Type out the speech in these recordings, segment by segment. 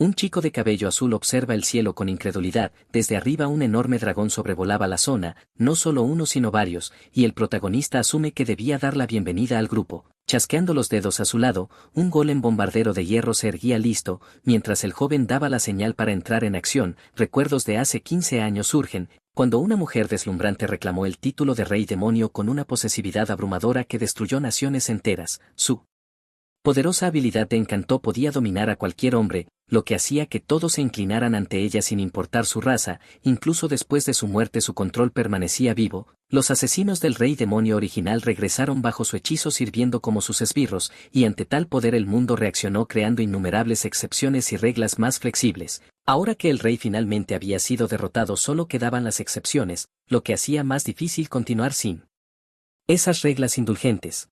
Un chico de cabello azul observa el cielo con incredulidad. Desde arriba un enorme dragón sobrevolaba la zona, no solo uno sino varios, y el protagonista asume que debía dar la bienvenida al grupo. Chasqueando los dedos a su lado, un golem bombardero de hierro se erguía listo, mientras el joven daba la señal para entrar en acción. Recuerdos de hace 15 años surgen, cuando una mujer deslumbrante reclamó el título de rey demonio con una posesividad abrumadora que destruyó naciones enteras. Su poderosa habilidad de encanto podía dominar a cualquier hombre, lo que hacía que todos se inclinaran ante ella sin importar su raza. Incluso después de su muerte su control permanecía vivo. Los asesinos del rey demonio original regresaron bajo su hechizo sirviendo como sus esbirros, y ante tal poder el mundo reaccionó creando innumerables excepciones y reglas más flexibles. Ahora que el rey finalmente había sido derrotado solo quedaban las excepciones, lo que hacía más difícil continuar sin esas reglas indulgentes.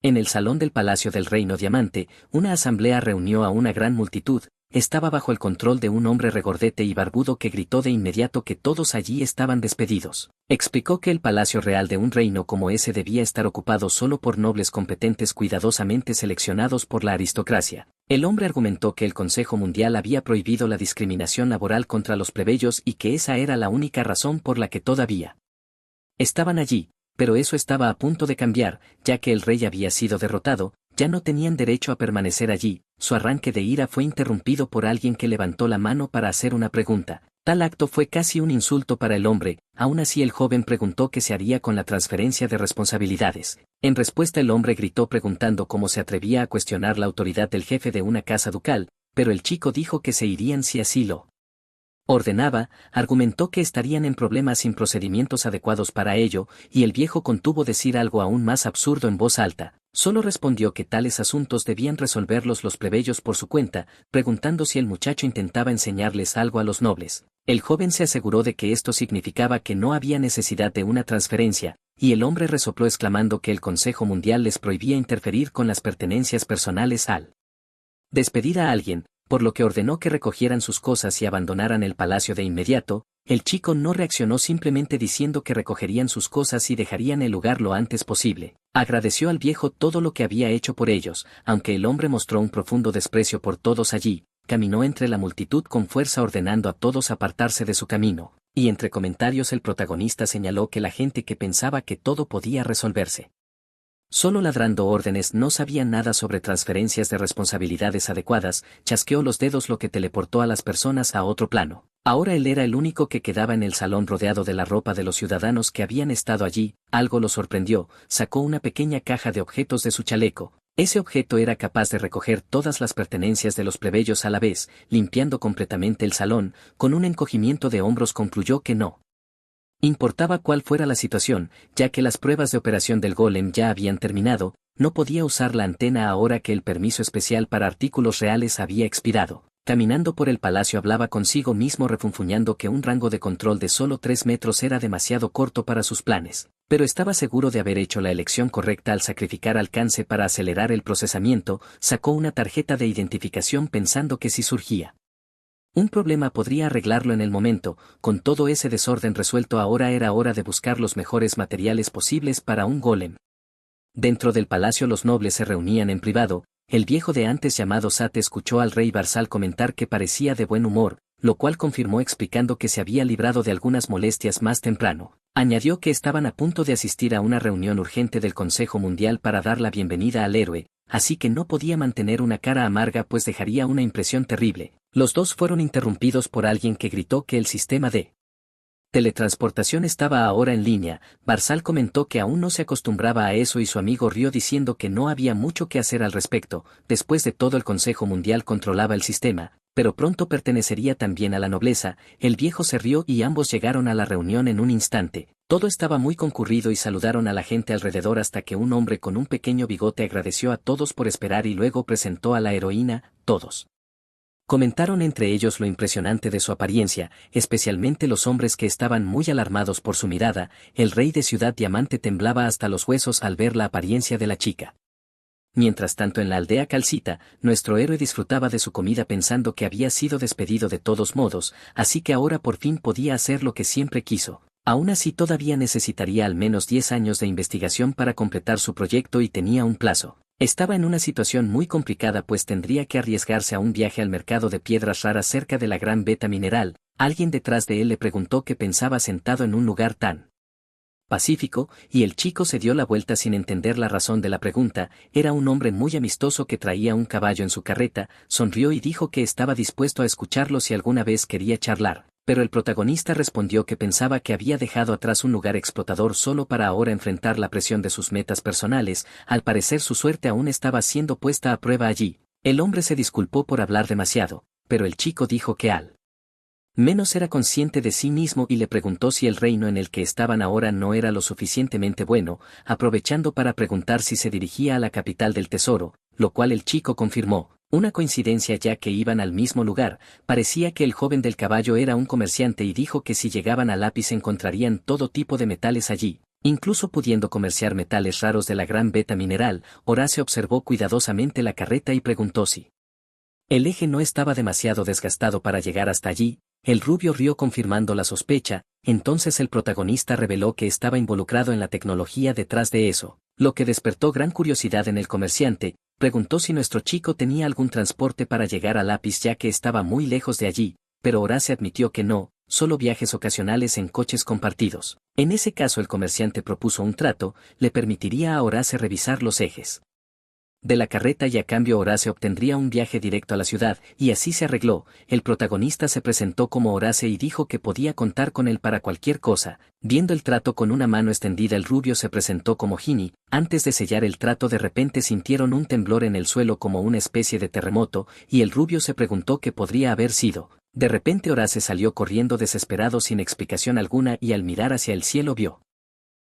En el salón del Palacio del Reino Diamante, una asamblea reunió a una gran multitud. Estaba bajo el control de un hombre regordete y barbudo que gritó de inmediato que todos allí estaban despedidos. Explicó que el palacio real de un reino como ese debía estar ocupado solo por nobles competentes cuidadosamente seleccionados por la aristocracia. El hombre argumentó que el Consejo Mundial había prohibido la discriminación laboral contra los plebeyos y que esa era la única razón por la que todavía estaban allí. Pero eso estaba a punto de cambiar, ya que el rey había sido derrotado, ya no tenían derecho a permanecer allí. Su arranque de ira fue interrumpido por alguien que levantó la mano para hacer una pregunta. Tal acto fue casi un insulto para el hombre. Aún así el joven preguntó qué se haría con la transferencia de responsabilidades. En respuesta el hombre gritó preguntando cómo se atrevía a cuestionar la autoridad del jefe de una casa ducal, pero el chico dijo que se irían si así lo ordenaba. Argumentó que estarían en problemas sin procedimientos adecuados para ello, y el viejo contuvo decir algo aún más absurdo en voz alta. Solo respondió que tales asuntos debían resolverlos los plebeyos por su cuenta, preguntando si el muchacho intentaba enseñarles algo a los nobles. El joven se aseguró de que esto significaba que no había necesidad de una transferencia, y el hombre resopló exclamando que el Consejo Mundial les prohibía interferir con las pertenencias personales al despedir a alguien, por lo que ordenó que recogieran sus cosas y abandonaran el palacio de inmediato. El chico no reaccionó simplemente diciendo que recogerían sus cosas y dejarían el lugar lo antes posible. Agradeció al viejo todo lo que había hecho por ellos, aunque el hombre mostró un profundo desprecio por todos allí. Caminó entre la multitud con fuerza ordenando a todos apartarse de su camino, y entre comentarios el protagonista señaló que la gente que pensaba que todo podía resolverse solo ladrando órdenes no sabía nada sobre transferencias de responsabilidades adecuadas. Chasqueó los dedos lo que teleportó a las personas a otro plano. Ahora él era el único que quedaba en el salón rodeado de la ropa de los ciudadanos que habían estado allí. Algo lo sorprendió, sacó una pequeña caja de objetos de su chaleco. Ese objeto era capaz de recoger todas las pertenencias de los plebeyos a la vez, limpiando completamente el salón. Con un encogimiento de hombros concluyó que no importaba cuál fuera la situación, ya que las pruebas de operación del golem ya habían terminado. No podía usar la antena ahora que el permiso especial para artículos reales había expirado. Caminando por el palacio hablaba consigo mismo refunfuñando que un rango de control de solo 3 metros era demasiado corto para sus planes, pero estaba seguro de haber hecho la elección correcta al sacrificar alcance para acelerar el procesamiento. Sacó una tarjeta de identificación pensando que si surgía un problema podría arreglarlo en el momento. Con todo ese desorden resuelto ahora era hora de buscar los mejores materiales posibles para un golem. Dentro del palacio los nobles se reunían en privado. El viejo de antes llamado Sat escuchó al rey Barsal comentar que parecía de buen humor, lo cual confirmó explicando que se había librado de algunas molestias más temprano. Añadió que estaban a punto de asistir a una reunión urgente del Consejo Mundial para dar la bienvenida al héroe, así que no podía mantener una cara amarga pues dejaría una impresión terrible. Los dos fueron interrumpidos por alguien que gritó que el sistema de teletransportación estaba ahora en línea. Barsal comentó que aún no se acostumbraba a eso y su amigo rió diciendo que no había mucho que hacer al respecto. Después de todo el Consejo Mundial controlaba el sistema, pero pronto pertenecería también a la nobleza. El viejo se rió y ambos llegaron a la reunión en un instante. Todo estaba muy concurrido y saludaron a la gente alrededor hasta que un hombre con un pequeño bigote agradeció a todos por esperar y luego presentó a la heroína. Todos comentaron entre ellos lo impresionante de su apariencia, especialmente los hombres que estaban muy alarmados por su mirada. El rey de Ciudad Diamante temblaba hasta los huesos al ver la apariencia de la chica. Mientras tanto en la aldea Calcita, nuestro héroe disfrutaba de su comida pensando que había sido despedido de todos modos, así que ahora por fin podía hacer lo que siempre quiso. Aún así todavía necesitaría al menos 10 años de investigación para completar su proyecto y tenía un plazo. Estaba en una situación muy complicada pues tendría que arriesgarse a un viaje al mercado de piedras raras cerca de la gran veta mineral. Alguien detrás de él le preguntó qué pensaba sentado en un lugar tan pacífico, y el chico se dio la vuelta sin entender la razón de la pregunta. Era un hombre muy amistoso que traía un caballo en su carreta, sonrió y dijo que estaba dispuesto a escucharlo si alguna vez quería charlar. Pero el protagonista respondió que pensaba que había dejado atrás un lugar explotador solo para ahora enfrentar la presión de sus metas personales. Al parecer su suerte aún estaba siendo puesta a prueba allí. El hombre se disculpó por hablar demasiado, pero el chico dijo que al menos era consciente de sí mismo y le preguntó si el reino en el que estaban ahora no era lo suficientemente bueno, aprovechando para preguntar si se dirigía a la capital del tesoro, lo cual el chico confirmó. Una coincidencia ya que iban al mismo lugar. Parecía que el joven del caballo era un comerciante y dijo que si llegaban al lápiz encontrarían todo tipo de metales allí, incluso pudiendo comerciar metales raros de la gran veta mineral. Horace observó cuidadosamente la carreta y preguntó si el eje no estaba demasiado desgastado para llegar hasta allí. El rubio rió confirmando la sospecha. Entonces el protagonista reveló que estaba involucrado en la tecnología detrás de eso, lo que despertó gran curiosidad en el comerciante. Preguntó si nuestro chico tenía algún transporte para llegar a Lápiz ya que estaba muy lejos de allí, pero Horace admitió que no, solo viajes ocasionales en coches compartidos. En ese caso el comerciante propuso un trato, le permitiría a Horace revisar los ejes de la carreta y a cambio Horace obtendría un viaje directo a la ciudad, y así se arregló. El protagonista se presentó como Horace y dijo que podía contar con él para cualquier cosa. Viendo el trato con una mano extendida, el rubio se presentó como Ginny. Antes de sellar el trato de repente sintieron un temblor en el suelo como una especie de terremoto, y el rubio se preguntó qué podría haber sido. De repente Horace salió corriendo desesperado sin explicación alguna y al mirar hacia el cielo vio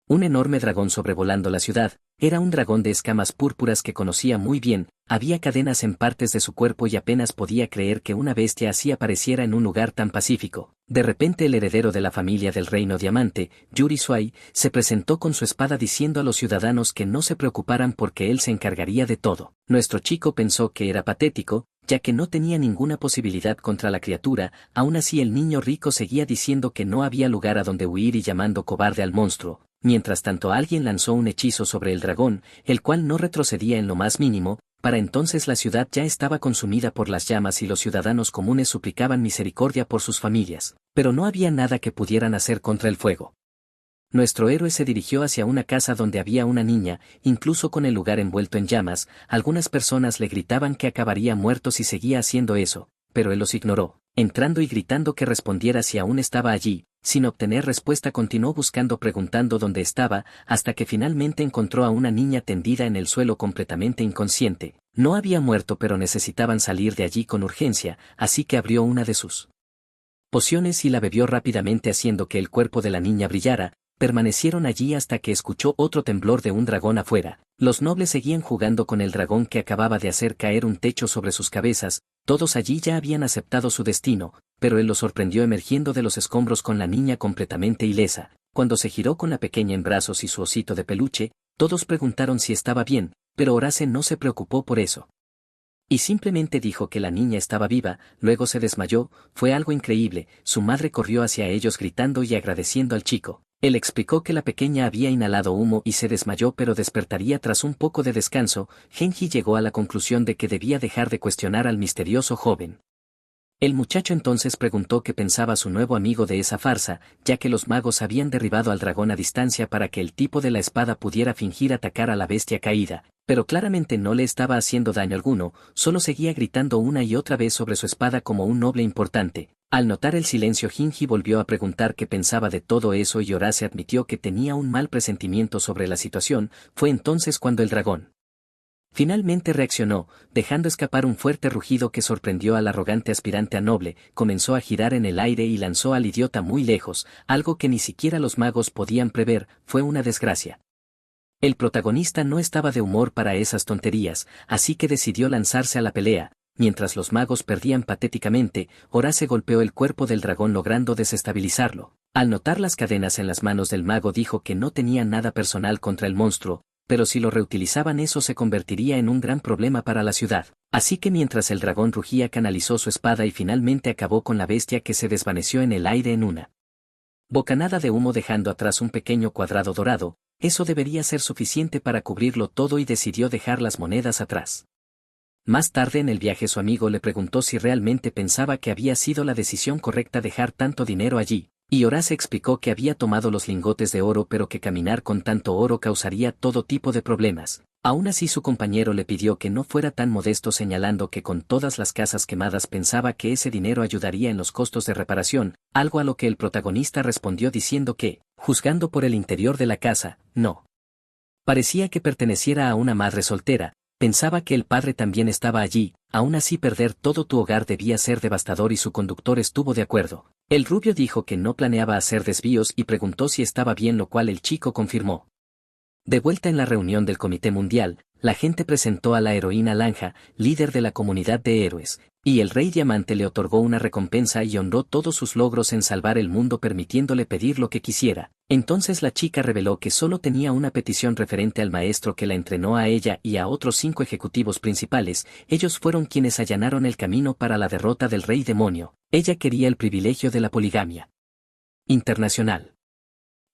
un enorme dragón sobrevolando la ciudad. Era un dragón de escamas púrpuras que conocía muy bien, había cadenas en partes de su cuerpo y apenas podía creer que una bestia así apareciera en un lugar tan pacífico. De repente el heredero de la familia del Reino Diamante, Yuri Suai, se presentó con su espada diciendo a los ciudadanos que no se preocuparan porque él se encargaría de todo. Nuestro chico pensó que era patético, ya que no tenía ninguna posibilidad contra la criatura. Aún así el niño rico seguía diciendo que no había lugar a donde huir y llamando cobarde al monstruo. Mientras tanto alguien lanzó un hechizo sobre el dragón, el cual no retrocedía en lo más mínimo. Para entonces la ciudad ya estaba consumida por las llamas y los ciudadanos comunes suplicaban misericordia por sus familias, pero no había nada que pudieran hacer contra el fuego. Nuestro héroe se dirigió hacia una casa donde había una niña, incluso con el lugar envuelto en llamas. Algunas personas le gritaban que acabaría muerto si seguía haciendo eso, pero él los ignoró, entrando y gritando que respondiera si aún estaba allí. Sin obtener respuesta continuó buscando preguntando dónde estaba, hasta que finalmente encontró a una niña tendida en el suelo completamente inconsciente. No había muerto pero necesitaban salir de allí con urgencia, así que abrió una de sus pociones y la bebió rápidamente haciendo que el cuerpo de la niña brillara. Permanecieron allí hasta que escuchó otro temblor de un dragón afuera. Los nobles seguían jugando con el dragón que acababa de hacer caer un techo sobre sus cabezas. Todos allí ya habían aceptado su destino, pero él los sorprendió emergiendo de los escombros con la niña completamente ilesa. Cuando se giró con la pequeña en brazos y su osito de peluche, todos preguntaron si estaba bien, pero Horace no se preocupó por eso. Y simplemente dijo que la niña estaba viva. Luego se desmayó. Fue algo increíble. Su madre corrió hacia ellos gritando y agradeciendo al chico. Él explicó que la pequeña había inhalado humo y se desmayó pero despertaría tras un poco de descanso. Genji llegó a la conclusión de que debía dejar de cuestionar al misterioso joven. El muchacho entonces preguntó qué pensaba su nuevo amigo de esa farsa, ya que los magos habían derribado al dragón a distancia para que el tipo de la espada pudiera fingir atacar a la bestia caída, pero claramente no le estaba haciendo daño alguno, solo seguía gritando una y otra vez sobre su espada como un noble importante. Al notar el silencio, Ginji volvió a preguntar qué pensaba de todo eso y Horace admitió que tenía un mal presentimiento sobre la situación. Fue entonces cuando el dragón finalmente reaccionó, dejando escapar un fuerte rugido que sorprendió al arrogante aspirante a noble. Comenzó a girar en el aire y lanzó al idiota muy lejos, algo que ni siquiera los magos podían prever. Fue una desgracia. El protagonista no estaba de humor para esas tonterías, así que decidió lanzarse a la pelea. Mientras los magos perdían patéticamente, Horace golpeó el cuerpo del dragón logrando desestabilizarlo. Al notar las cadenas en las manos del mago dijo que no tenía nada personal contra el monstruo, pero si lo reutilizaban eso se convertiría en un gran problema para la ciudad. Así que mientras el dragón rugía canalizó su espada y finalmente acabó con la bestia que se desvaneció en el aire en una bocanada de humo dejando atrás un pequeño cuadrado dorado. eso debería ser suficiente para cubrirlo todo y decidió dejar las monedas atrás. Más tarde en el viaje su amigo le preguntó si realmente pensaba que había sido la decisión correcta dejar tanto dinero allí, y Horace explicó que había tomado los lingotes de oro pero que caminar con tanto oro causaría todo tipo de problemas. Aún así su compañero le pidió que no fuera tan modesto señalando que con todas las casas quemadas pensaba que ese dinero ayudaría en los costos de reparación, algo a lo que el protagonista respondió diciendo que, juzgando por el interior de la casa, no. Parecía que perteneciera a una madre soltera. Pensaba que el padre también estaba allí, aún así perder todo tu hogar debía ser devastador y su conductor estuvo de acuerdo. El rubio dijo que no planeaba hacer desvíos y preguntó si estaba bien, lo cual el chico confirmó. De vuelta en la reunión del Comité Mundial, la gente presentó a la heroína Lanja, líder de la comunidad de héroes, y el Rey Diamante le otorgó una recompensa y honró todos sus logros en salvar el mundo permitiéndole pedir lo que quisiera. Entonces la chica reveló que solo tenía una petición referente al maestro que la entrenó a ella y a otros 5 ejecutivos principales. Ellos fueron quienes allanaron el camino para la derrota del Rey Demonio. Ella quería el privilegio de la poligamia internacional.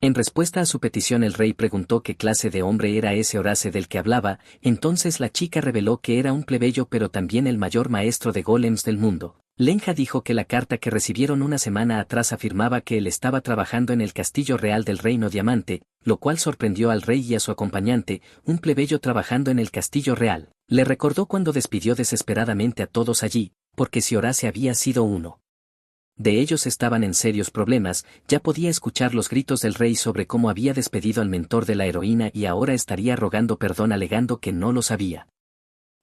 En respuesta a su petición el rey preguntó qué clase de hombre era ese Horace del que hablaba. Entonces la chica reveló que era un plebeyo pero también el mayor maestro de golems del mundo. Lenja dijo que la carta que recibieron una semana atrás afirmaba que él estaba trabajando en el castillo real del Reino Diamante, lo cual sorprendió al rey y a su acompañante. Un plebeyo trabajando en el castillo real. Le recordó cuando despidió desesperadamente a todos allí, porque si Horace había sido uno de ellos estaban en serios problemas. Ya podía escuchar los gritos del rey sobre cómo había despedido al mentor de la heroína y ahora estaría rogando perdón alegando que no lo sabía.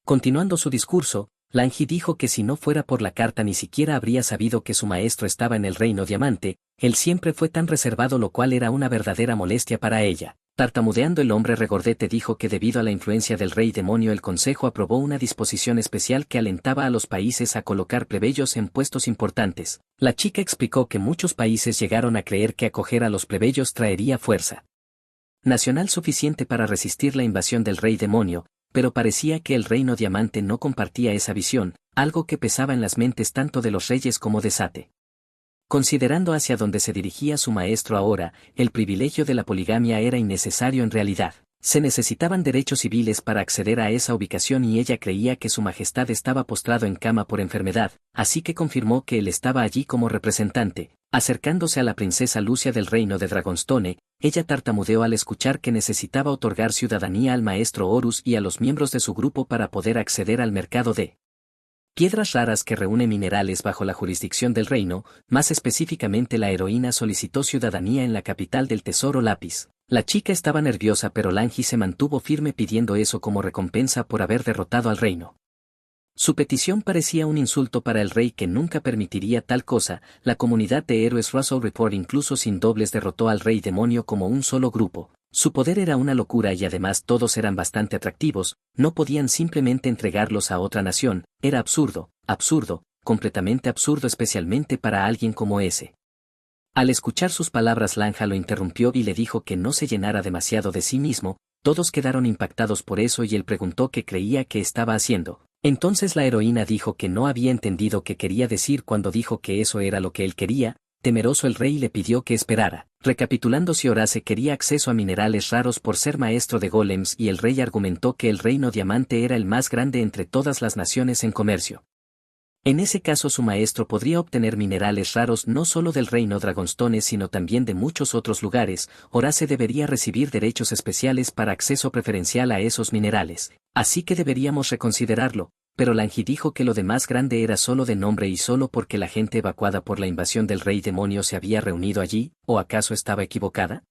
Continuando su discurso, Lanji dijo que si no fuera por la carta ni siquiera habría sabido que su maestro estaba en el Reino Diamante. Él siempre fue tan reservado, lo cual era una verdadera molestia para ella. Tartamudeando el hombre regordete dijo que debido a la influencia del Rey Demonio el Consejo aprobó una disposición especial que alentaba a los países a colocar plebeyos en puestos importantes. La chica explicó que muchos países llegaron a creer que acoger a los plebeyos traería fuerza nacional suficiente para resistir la invasión del Rey Demonio, pero parecía que el Reino Diamante no compartía esa visión, algo que pesaba en las mentes tanto de los reyes como de Sate. Considerando hacia dónde se dirigía su maestro ahora, el privilegio de la poligamia era innecesario en realidad. Se necesitaban derechos civiles para acceder a esa ubicación y ella creía que su majestad estaba postrado en cama por enfermedad, así que confirmó que él estaba allí como representante. Acercándose a la princesa Lucia del reino de Dragonstone, ella tartamudeó al escuchar que necesitaba otorgar ciudadanía al maestro Horus y a los miembros de su grupo para poder acceder al mercado de piedras raras que reúne minerales bajo la jurisdicción del reino. Más específicamente la heroína solicitó ciudadanía en la capital del tesoro Lápiz. La chica estaba nerviosa pero Lanji se mantuvo firme pidiendo eso como recompensa por haber derrotado al reino. Su petición parecía un insulto para el rey que nunca permitiría tal cosa. La comunidad de héroes Russell Report incluso sin dobles derrotó al Rey Demonio como un solo grupo. Su poder era una locura y además todos eran bastante atractivos, no podían simplemente entregarlos a otra nación. Era absurdo, absurdo, completamente absurdo especialmente para alguien como ese. Al escuchar sus palabras Lanja lo interrumpió y le dijo que no se llenara demasiado de sí mismo. Todos quedaron impactados por eso y él preguntó qué creía que estaba haciendo. Entonces la heroína dijo que no había entendido qué quería decir cuando dijo que eso era lo que él quería. Temeroso el rey le pidió que esperara. Recapitulando, si Horace quería acceso a minerales raros por ser maestro de golems y el rey argumentó que el Reino Diamante era el más grande entre todas las naciones en comercio. En ese caso su maestro podría obtener minerales raros no solo del reino Dragonstone sino también de muchos otros lugares. Horace debería recibir derechos especiales para acceso preferencial a esos minerales, así que deberíamos reconsiderarlo. Pero Lanji dijo que lo de más grande era solo de nombre y solo porque la gente evacuada por la invasión del Rey Demonio se había reunido allí, ¿o acaso estaba equivocada?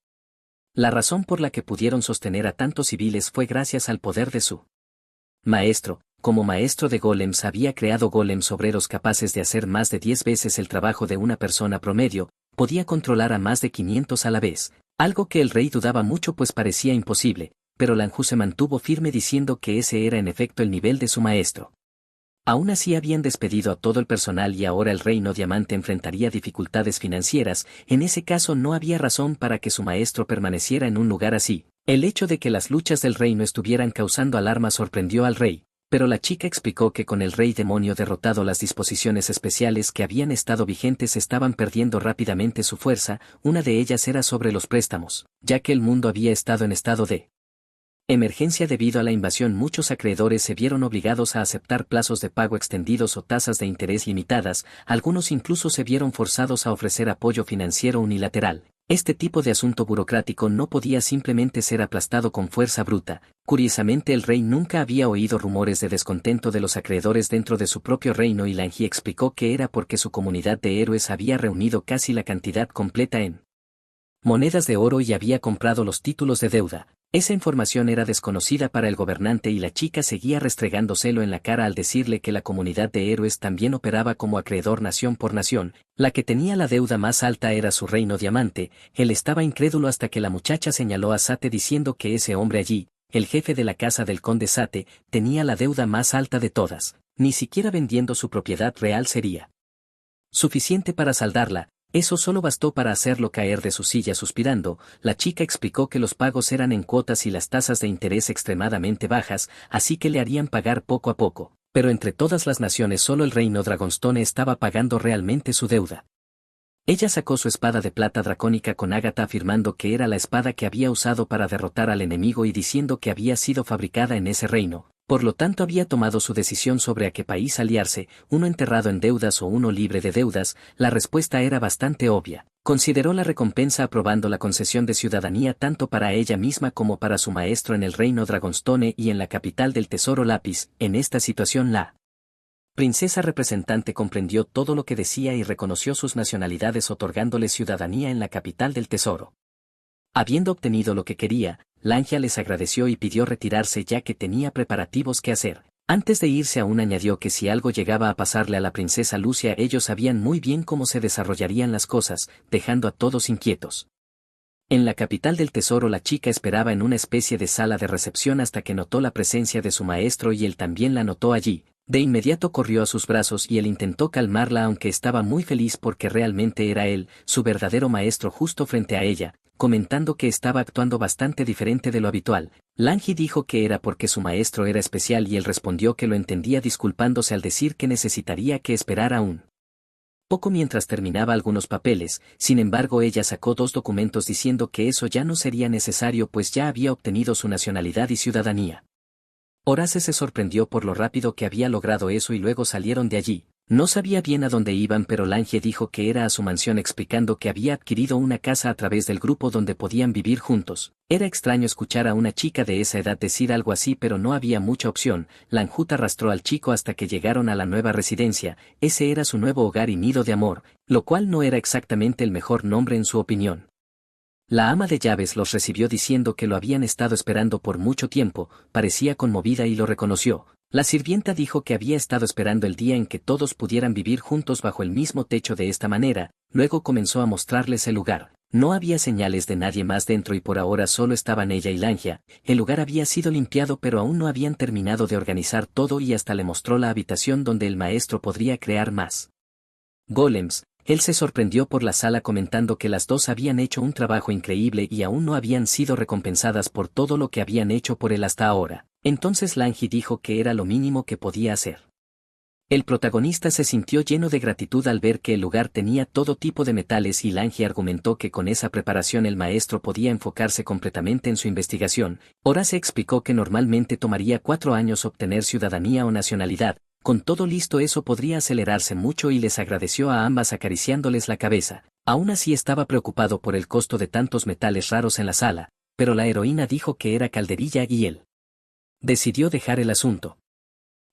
La razón por la que pudieron sostener a tantos civiles fue gracias al poder de su maestro. Como maestro de golems había creado golems obreros capaces de hacer más de 10 veces el trabajo de una persona promedio, podía controlar a más de 500 a la vez, algo que el rey dudaba mucho pues parecía imposible, pero Lanju se mantuvo firme diciendo que ese era en efecto el nivel de su maestro. Aún así habían despedido a todo el personal y ahora el Reino Diamante enfrentaría dificultades financieras. En ese caso no había razón para que su maestro permaneciera en un lugar así. El hecho de que las luchas del reino estuvieran causando alarma sorprendió al rey. Pero la chica explicó que con el rey demonio derrotado las disposiciones especiales que habían estado vigentes estaban perdiendo rápidamente su fuerza, una de ellas era sobre los préstamos, ya que el mundo había estado en estado de emergencia debido a la invasión. Muchos acreedores se vieron obligados a aceptar plazos de pago extendidos o tasas de interés limitadas, algunos incluso se vieron forzados a ofrecer apoyo financiero unilateral. Este tipo de asunto burocrático no podía simplemente ser aplastado con fuerza bruta. Curiosamente, el rey nunca había oído rumores de descontento de los acreedores dentro de su propio reino, y Lanji explicó que era porque su comunidad de héroes había reunido casi la cantidad completa en monedas de oro y había comprado los títulos de deuda. Esa información era desconocida para el gobernante y la chica seguía restregándoselo en la cara al decirle que la comunidad de héroes también operaba como acreedor nación por nación. La que tenía la deuda más alta era su reino diamante. Él estaba incrédulo hasta que la muchacha señaló a Sate diciendo que ese hombre allí, el jefe de la casa del conde Sate, tenía la deuda más alta de todas. Ni siquiera vendiendo su propiedad real sería suficiente para saldarla. Eso solo bastó para hacerlo caer de su silla suspirando. La chica explicó que los pagos eran en cuotas y las tasas de interés extremadamente bajas, así que le harían pagar poco a poco. Pero entre todas las naciones solo el reino Dragonstone estaba pagando realmente su deuda. Ella sacó su espada de plata dracónica con ágata afirmando que era la espada que había usado para derrotar al enemigo y diciendo que había sido fabricada en ese reino. Por lo tanto había tomado su decisión sobre a qué país aliarse, uno enterrado en deudas o uno libre de deudas. La respuesta era bastante obvia. Consideró la recompensa aprobando la concesión de ciudadanía tanto para ella misma como para su maestro en el reino Dragonstone y en la capital del tesoro Lápiz. En esta situación la princesa representante comprendió todo lo que decía y reconoció sus nacionalidades otorgándole ciudadanía en la capital del tesoro. Habiendo obtenido lo que quería, Langia les agradeció y pidió retirarse ya que tenía preparativos que hacer. Antes de irse aún añadió que si algo llegaba a pasarle a la princesa Lucia ellos sabían muy bien cómo se desarrollarían las cosas, dejando a todos inquietos. En la capital del tesoro la chica esperaba en una especie de sala de recepción hasta que notó la presencia de su maestro y él también la notó allí. De inmediato corrió a sus brazos y él intentó calmarla aunque estaba muy feliz porque realmente era él, su verdadero maestro justo frente a ella, comentando que estaba actuando bastante diferente de lo habitual. Lanji dijo que era porque su maestro era especial y él respondió que lo entendía disculpándose al decir que necesitaría que esperara aún poco mientras terminaba algunos papeles. Sin embargo ella sacó 2 documentos diciendo que eso ya no sería necesario pues ya había obtenido su nacionalidad y ciudadanía. Horace se sorprendió por lo rápido que había logrado eso y luego salieron de allí. No sabía bien a dónde iban pero Lange dijo que era a su mansión explicando que había adquirido una casa a través del grupo donde podían vivir juntos. Era extraño escuchar a una chica de esa edad decir algo así pero no había mucha opción. Lanjut arrastró al chico hasta que llegaron a la nueva residencia. Ese era su nuevo hogar y nido de amor, lo cual no era exactamente el mejor nombre en su opinión. La ama de llaves los recibió diciendo que lo habían estado esperando por mucho tiempo, parecía conmovida y lo reconoció. La sirvienta dijo que había estado esperando el día en que todos pudieran vivir juntos bajo el mismo techo de esta manera, luego comenzó a mostrarles el lugar. No había señales de nadie más dentro y por ahora solo estaban ella y Langia. El lugar había sido limpiado pero aún no habían terminado de organizar todo y hasta le mostró la habitación donde el maestro podría crear más golems. Él se sorprendió por la sala comentando que las dos habían hecho un trabajo increíble y aún no habían sido recompensadas por todo lo que habían hecho por él hasta ahora. Entonces Lanji dijo que era lo mínimo que podía hacer. El protagonista se sintió lleno de gratitud al ver que el lugar tenía todo tipo de metales y Lanji argumentó que con esa preparación el maestro podía enfocarse completamente en su investigación. Horace explicó que normalmente tomaría 4 años obtener ciudadanía o nacionalidad. Con todo listo eso podría acelerarse mucho y les agradeció a ambas acariciándoles la cabeza. Aún así estaba preocupado por el costo de tantos metales raros en la sala, pero la heroína dijo que era calderilla y él decidió dejar el asunto.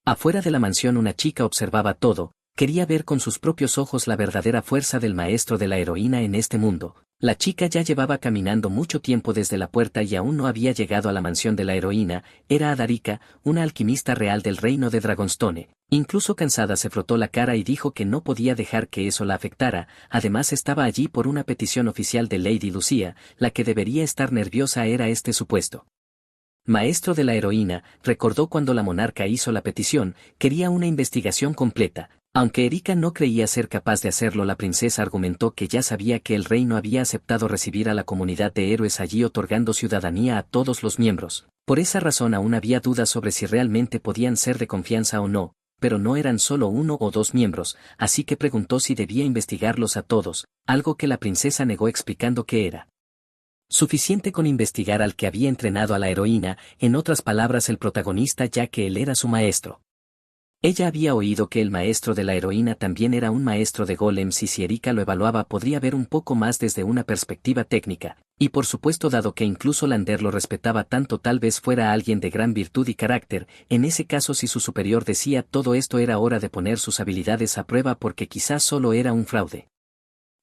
Afuera de la mansión una chica observaba todo, quería ver con sus propios ojos la verdadera fuerza del maestro de la heroína en este mundo. La chica ya llevaba caminando mucho tiempo desde la puerta y aún no había llegado a la mansión de la heroína. Era Adarika, una alquimista real del reino de Dragonstone. Incluso cansada se frotó la cara y dijo que no podía dejar que eso la afectara, además estaba allí por una petición oficial de Lady Lucia, la que debería estar nerviosa era este supuesto maestro de la heroína. Recordó cuando la monarca hizo la petición, quería una investigación completa. Aunque Erika no creía ser capaz de hacerlo, la princesa argumentó que ya sabía que el reino había aceptado recibir a la comunidad de héroes allí otorgando ciudadanía a todos los miembros. Por esa razón aún había dudas sobre si realmente podían ser de confianza o no, pero no eran solo uno o dos miembros, así que preguntó si debía investigarlos a todos, algo que la princesa negó explicando que era suficiente con investigar al que había entrenado a la heroína, en otras palabras el protagonista, ya que él era su maestro. Ella había oído que el maestro de la heroína también era un maestro de golems y si Erika lo evaluaba podría ver un poco más desde una perspectiva técnica, y por supuesto dado que incluso Lander lo respetaba tanto tal vez fuera alguien de gran virtud y carácter, en ese caso si su superior decía todo esto era hora de poner sus habilidades a prueba porque quizás solo era un fraude.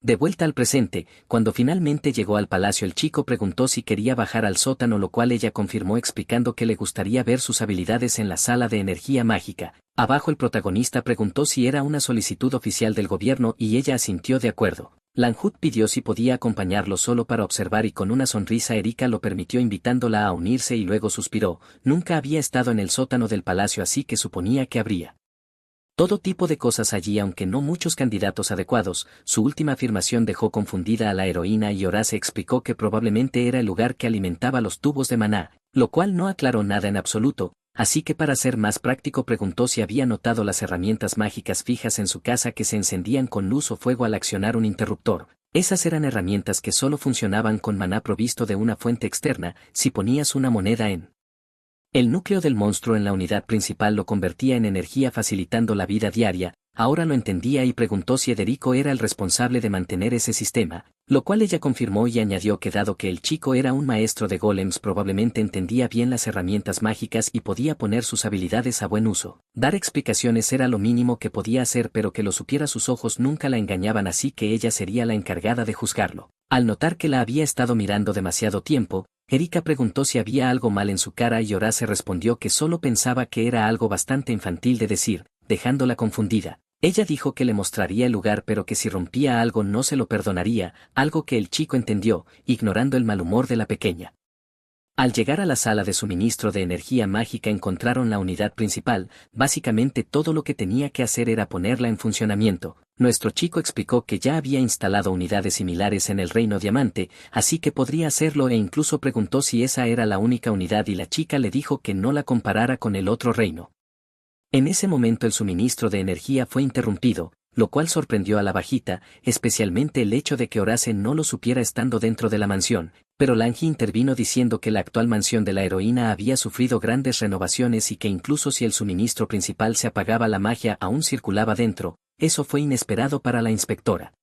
De vuelta al presente, cuando finalmente llegó al palacio el chico preguntó si quería bajar al sótano lo cual ella confirmó explicando que le gustaría ver sus habilidades en la sala de energía mágica. Abajo el protagonista preguntó si era una solicitud oficial del gobierno y ella asintió de acuerdo. Lanhut pidió si podía acompañarlo solo para observar y con una sonrisa Erika lo permitió invitándola a unirse y luego suspiró, nunca había estado en el sótano del palacio así que suponía que habría todo tipo de cosas allí aunque no muchos candidatos adecuados. Su última afirmación dejó confundida a la heroína y Horace explicó que probablemente era el lugar que alimentaba los tubos de maná, lo cual no aclaró nada en absoluto, así que para ser más práctico preguntó si había notado las herramientas mágicas fijas en su casa que se encendían con luz o fuego al accionar un interruptor. Esas eran herramientas que solo funcionaban con maná provisto de una fuente externa, si ponías una moneda en el núcleo del monstruo en la unidad principal lo convertía en energía facilitando la vida diaria, ahora lo entendía y preguntó si Ederico era el responsable de mantener ese sistema, lo cual ella confirmó y añadió que dado que el chico era un maestro de golems probablemente entendía bien las herramientas mágicas y podía poner sus habilidades a buen uso. Dar explicaciones era lo mínimo que podía hacer pero que lo supiera sus ojos nunca la engañaban así que ella sería la encargada de juzgarlo. Al notar que la había estado mirando demasiado tiempo, Erika preguntó si había algo mal en su cara y Horace respondió que solo pensaba que era algo bastante infantil de decir, dejándola confundida. Ella dijo que le mostraría el lugar pero que si rompía algo no se lo perdonaría, algo que el chico entendió, ignorando el mal humor de la pequeña. Al llegar a la sala de suministro de energía mágica encontraron la unidad principal, básicamente todo lo que tenía que hacer era ponerla en funcionamiento. Nuestro chico explicó que ya había instalado unidades similares en el Reino Diamante, así que podría hacerlo e incluso preguntó si esa era la única unidad y la chica le dijo que no la comparara con el otro reino. En ese momento el suministro de energía fue interrumpido, lo cual sorprendió a la bajita, especialmente el hecho de que Horace no lo supiera estando dentro de la mansión, pero Lange intervino diciendo que la actual mansión de la heroína había sufrido grandes renovaciones y que incluso si el suministro principal se apagaba la magia aún circulaba dentro, eso fue inesperado para la inspectora.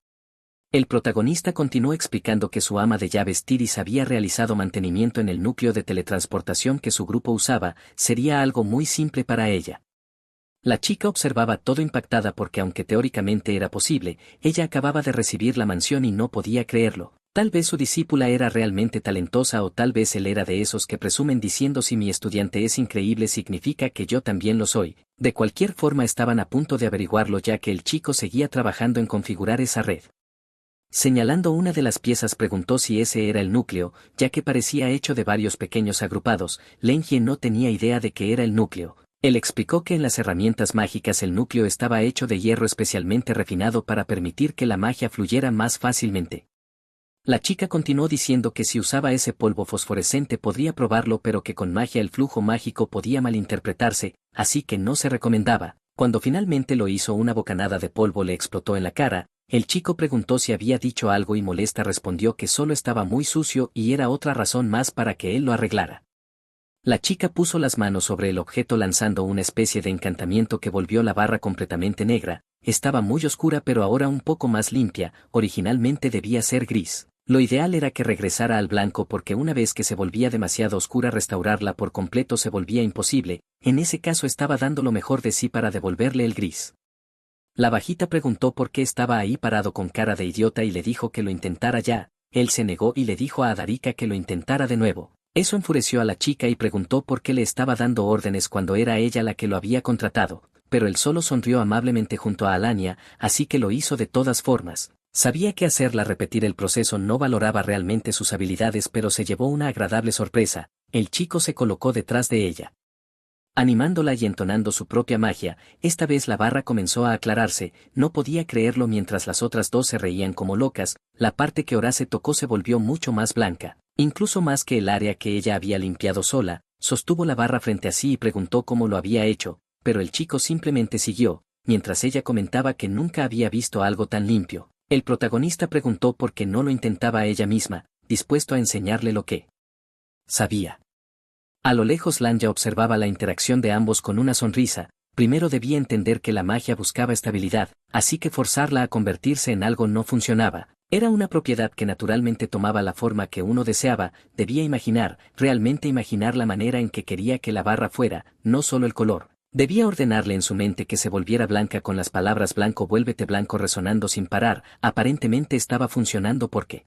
El protagonista continuó explicando que su ama de llaves Tiris había realizado mantenimiento en el núcleo de teletransportación que su grupo usaba, sería algo muy simple para ella. La chica observaba todo impactada porque aunque teóricamente era posible, ella acababa de recibir la mansión y no podía creerlo. Tal vez su discípula era realmente talentosa o tal vez él era de esos que presumen diciendo si mi estudiante es increíble significa que yo también lo soy. De cualquier forma estaban a punto de averiguarlo ya que el chico seguía trabajando en configurar esa red. Señalando una de las piezas preguntó si ese era el núcleo, ya que parecía hecho de varios pequeños agrupados. Lengie no tenía idea de que era el núcleo. Él explicó que en las herramientas mágicas el núcleo estaba hecho de hierro especialmente refinado para permitir que la magia fluyera más fácilmente. La chica continuó diciendo que si usaba ese polvo fosforescente podría probarlo pero que con magia el flujo mágico podía malinterpretarse, así que no se recomendaba. Cuando finalmente lo hizo una bocanada de polvo le explotó en la cara, el chico preguntó si había dicho algo y molesta respondió que solo estaba muy sucio y era otra razón más para que él lo arreglara. La chica puso las manos sobre el objeto lanzando una especie de encantamiento que volvió la barra completamente negra, estaba muy oscura pero ahora un poco más limpia, originalmente debía ser gris. Lo ideal era que regresara al blanco porque una vez que se volvía demasiado oscura restaurarla por completo se volvía imposible, en ese caso estaba dando lo mejor de sí para devolverle el gris. La bajita preguntó por qué estaba ahí parado con cara de idiota y le dijo que lo intentara ya, él se negó y le dijo a Adarika que lo intentara de nuevo. Eso enfureció a la chica y preguntó por qué le estaba dando órdenes cuando era ella la que lo había contratado, pero él solo sonrió amablemente junto a Alania, así que lo hizo de todas formas. Sabía que hacerla repetir el proceso no valoraba realmente sus habilidades pero se llevó una agradable sorpresa, el chico se colocó detrás de ella. Animándola y entonando su propia magia, esta vez la barra comenzó a aclararse, no podía creerlo mientras las otras dos se reían como locas, la parte que Horace tocó se volvió mucho más blanca. Incluso más que el área que ella había limpiado sola, sostuvo la barra frente a sí y preguntó cómo lo había hecho, pero el chico simplemente siguió, mientras ella comentaba que nunca había visto algo tan limpio. El protagonista preguntó por qué no lo intentaba ella misma, dispuesto a enseñarle lo que sabía. A lo lejos Lanya observaba la interacción de ambos con una sonrisa. Primero debía entender que la magia buscaba estabilidad, así que forzarla a convertirse en algo no funcionaba. Era una propiedad que naturalmente tomaba la forma que uno deseaba. Debía imaginar, realmente imaginar la manera en que quería que la barra fuera, no solo el color. Debía ordenarle en su mente que se volviera blanca con las palabras blanco vuélvete blanco resonando sin parar. Aparentemente estaba funcionando porque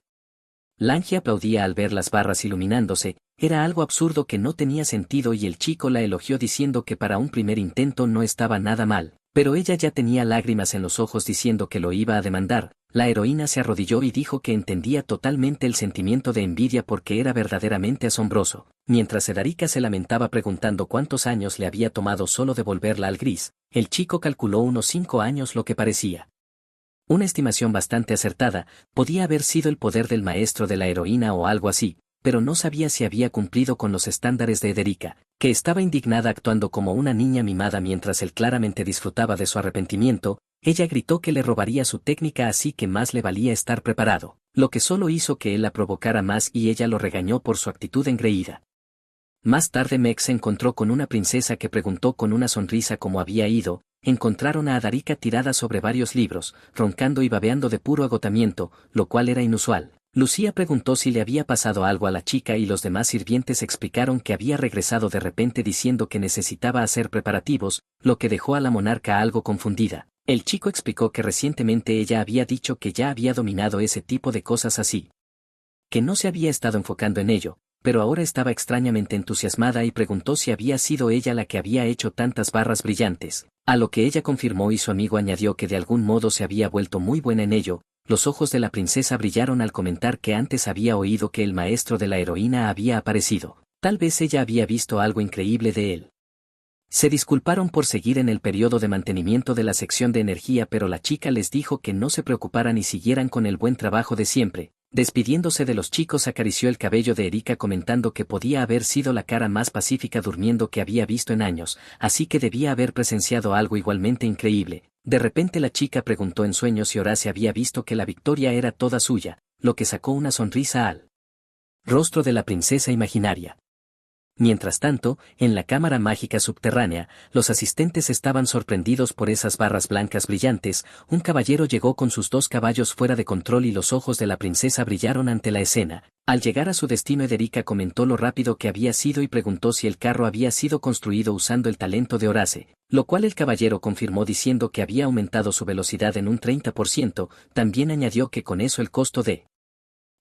Lange aplaudía al ver las barras iluminándose. Era algo absurdo que no tenía sentido y el chico la elogió diciendo que para un primer intento no estaba nada mal, pero ella ya tenía lágrimas en los ojos diciendo que lo iba a demandar. La heroína se arrodilló y dijo que entendía totalmente el sentimiento de envidia porque era verdaderamente asombroso. Mientras Edarika se lamentaba preguntando cuántos años le había tomado solo devolverla al gris, el chico calculó unos 5 años lo que parecía una estimación bastante acertada. Podía haber sido el poder del maestro de la heroína o algo así, pero no sabía si había cumplido con los estándares de Edarika, que estaba indignada actuando como una niña mimada mientras él claramente disfrutaba de su arrepentimiento. Ella gritó que le robaría su técnica así que más le valía estar preparado, lo que solo hizo que él la provocara más y ella lo regañó por su actitud engreída. Más tarde Meg se encontró con una princesa que preguntó con una sonrisa cómo había ido. Encontraron a Adarika tirada sobre varios libros, roncando y babeando de puro agotamiento, lo cual era inusual. Lucía preguntó si le había pasado algo a la chica y los demás sirvientes explicaron que había regresado de repente diciendo que necesitaba hacer preparativos, lo que dejó a la monarca algo confundida. El chico explicó que recientemente ella había dicho que ya había dominado ese tipo de cosas así, que no se había estado enfocando en ello, pero ahora estaba extrañamente entusiasmada y preguntó si había sido ella la que había hecho tantas barras brillantes, a lo que ella confirmó y su amigo añadió que de algún modo se había vuelto muy buena en ello. Los ojos de la princesa brillaron al comentar que antes había oído que el maestro de la heroína había aparecido. Tal vez ella había visto algo increíble de él. Se disculparon por seguir en el periodo de mantenimiento de la sección de energía, pero la chica les dijo que no se preocuparan y siguieran con el buen trabajo de siempre. Despidiéndose de los chicos acarició el cabello de Erika comentando que podía haber sido la cara más pacífica durmiendo que había visto en años, así que debía haber presenciado algo igualmente increíble. De repente la chica preguntó en sueños si Horace había visto que la victoria era toda suya, lo que sacó una sonrisa al rostro de la princesa imaginaria. Mientras tanto, en la cámara mágica subterránea, los asistentes estaban sorprendidos por esas barras blancas brillantes. Un caballero llegó con sus 2 caballos fuera de control y los ojos de la princesa brillaron ante la escena. Al llegar a su destino Edarika comentó lo rápido que había sido y preguntó si el carro había sido construido usando el talento de Horace, lo cual el caballero confirmó diciendo que había aumentado su velocidad en un 30%, también añadió que con eso el costo de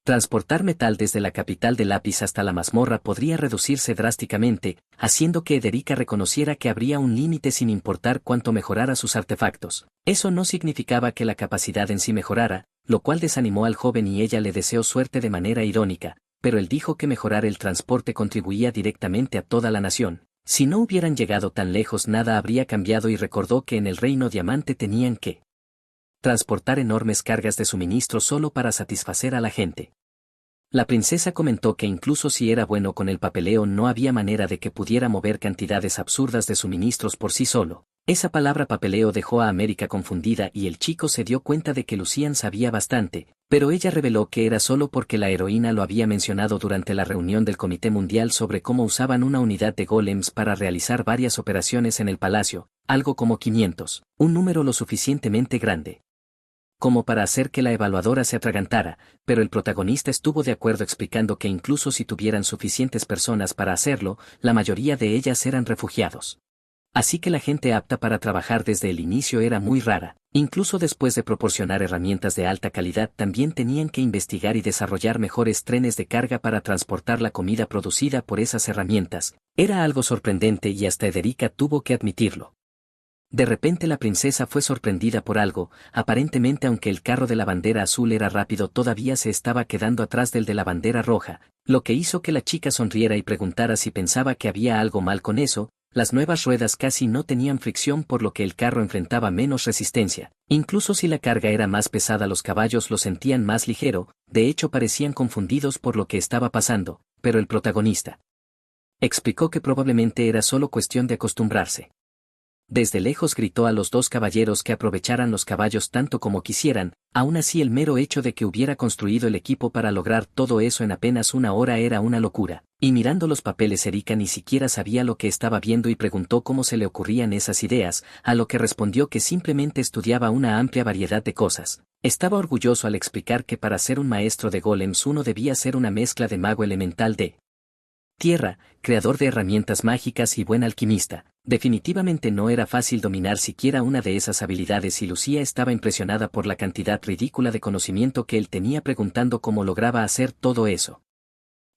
transportar metal desde la capital de Lápiz hasta la mazmorra podría reducirse drásticamente, haciendo que Edarika reconociera que habría un límite sin importar cuánto mejorara sus artefactos. Eso no significaba que la capacidad en sí mejorara, lo cual desanimó al joven y ella le deseó suerte de manera irónica, pero él dijo que mejorar el transporte contribuía directamente a toda la nación. Si no hubieran llegado tan lejos nada habría cambiado y recordó que en el Reino Diamante tenían que transportar enormes cargas de suministro solo para satisfacer a la gente. La princesa comentó que incluso si era bueno con el papeleo no había manera de que pudiera mover cantidades absurdas de suministros por sí solo. Esa palabra papeleo dejó a América confundida y el chico se dio cuenta de que Lucian sabía bastante, pero ella reveló que era solo porque la heroína lo había mencionado durante la reunión del Comité Mundial sobre cómo usaban una unidad de golems para realizar varias operaciones en el palacio, algo como 500, un número lo suficientemente grande como para hacer que la evaluadora se atragantara, pero el protagonista estuvo de acuerdo explicando que incluso si tuvieran suficientes personas para hacerlo, la mayoría de ellas eran refugiados. Así que la gente apta para trabajar desde el inicio era muy rara. Incluso después de proporcionar herramientas de alta calidad también tenían que investigar y desarrollar mejores trenes de carga para transportar la comida producida por esas herramientas. Era algo sorprendente y hasta Edarika tuvo que admitirlo. De repente la princesa fue sorprendida por algo. Aparentemente aunque el carro de la bandera azul era rápido todavía se estaba quedando atrás del de la bandera roja, lo que hizo que la chica sonriera y preguntara si pensaba que había algo mal con eso. Las nuevas ruedas casi no tenían fricción por lo que el carro enfrentaba menos resistencia. Incluso si la carga era más pesada los caballos lo sentían más ligero, de hecho parecían confundidos por lo que estaba pasando, pero el protagonista Explicó que probablemente era solo cuestión de acostumbrarse. Desde lejos gritó a los dos caballeros que aprovecharan los caballos tanto como quisieran, aún así el mero hecho de que hubiera construido el equipo para lograr todo eso en apenas una hora era una locura. Y mirando los papeles Erika ni siquiera sabía lo que estaba viendo y preguntó cómo se le ocurrían esas ideas, a lo que respondió que simplemente estudiaba una amplia variedad de cosas. Estaba orgulloso al explicar que para ser un maestro de golems uno debía ser una mezcla de mago elemental de tierra, creador de herramientas mágicas y buen alquimista. Definitivamente no era fácil dominar siquiera una de esas habilidades y Lucía estaba impresionada por la cantidad ridícula de conocimiento que él tenía preguntando cómo lograba hacer todo eso.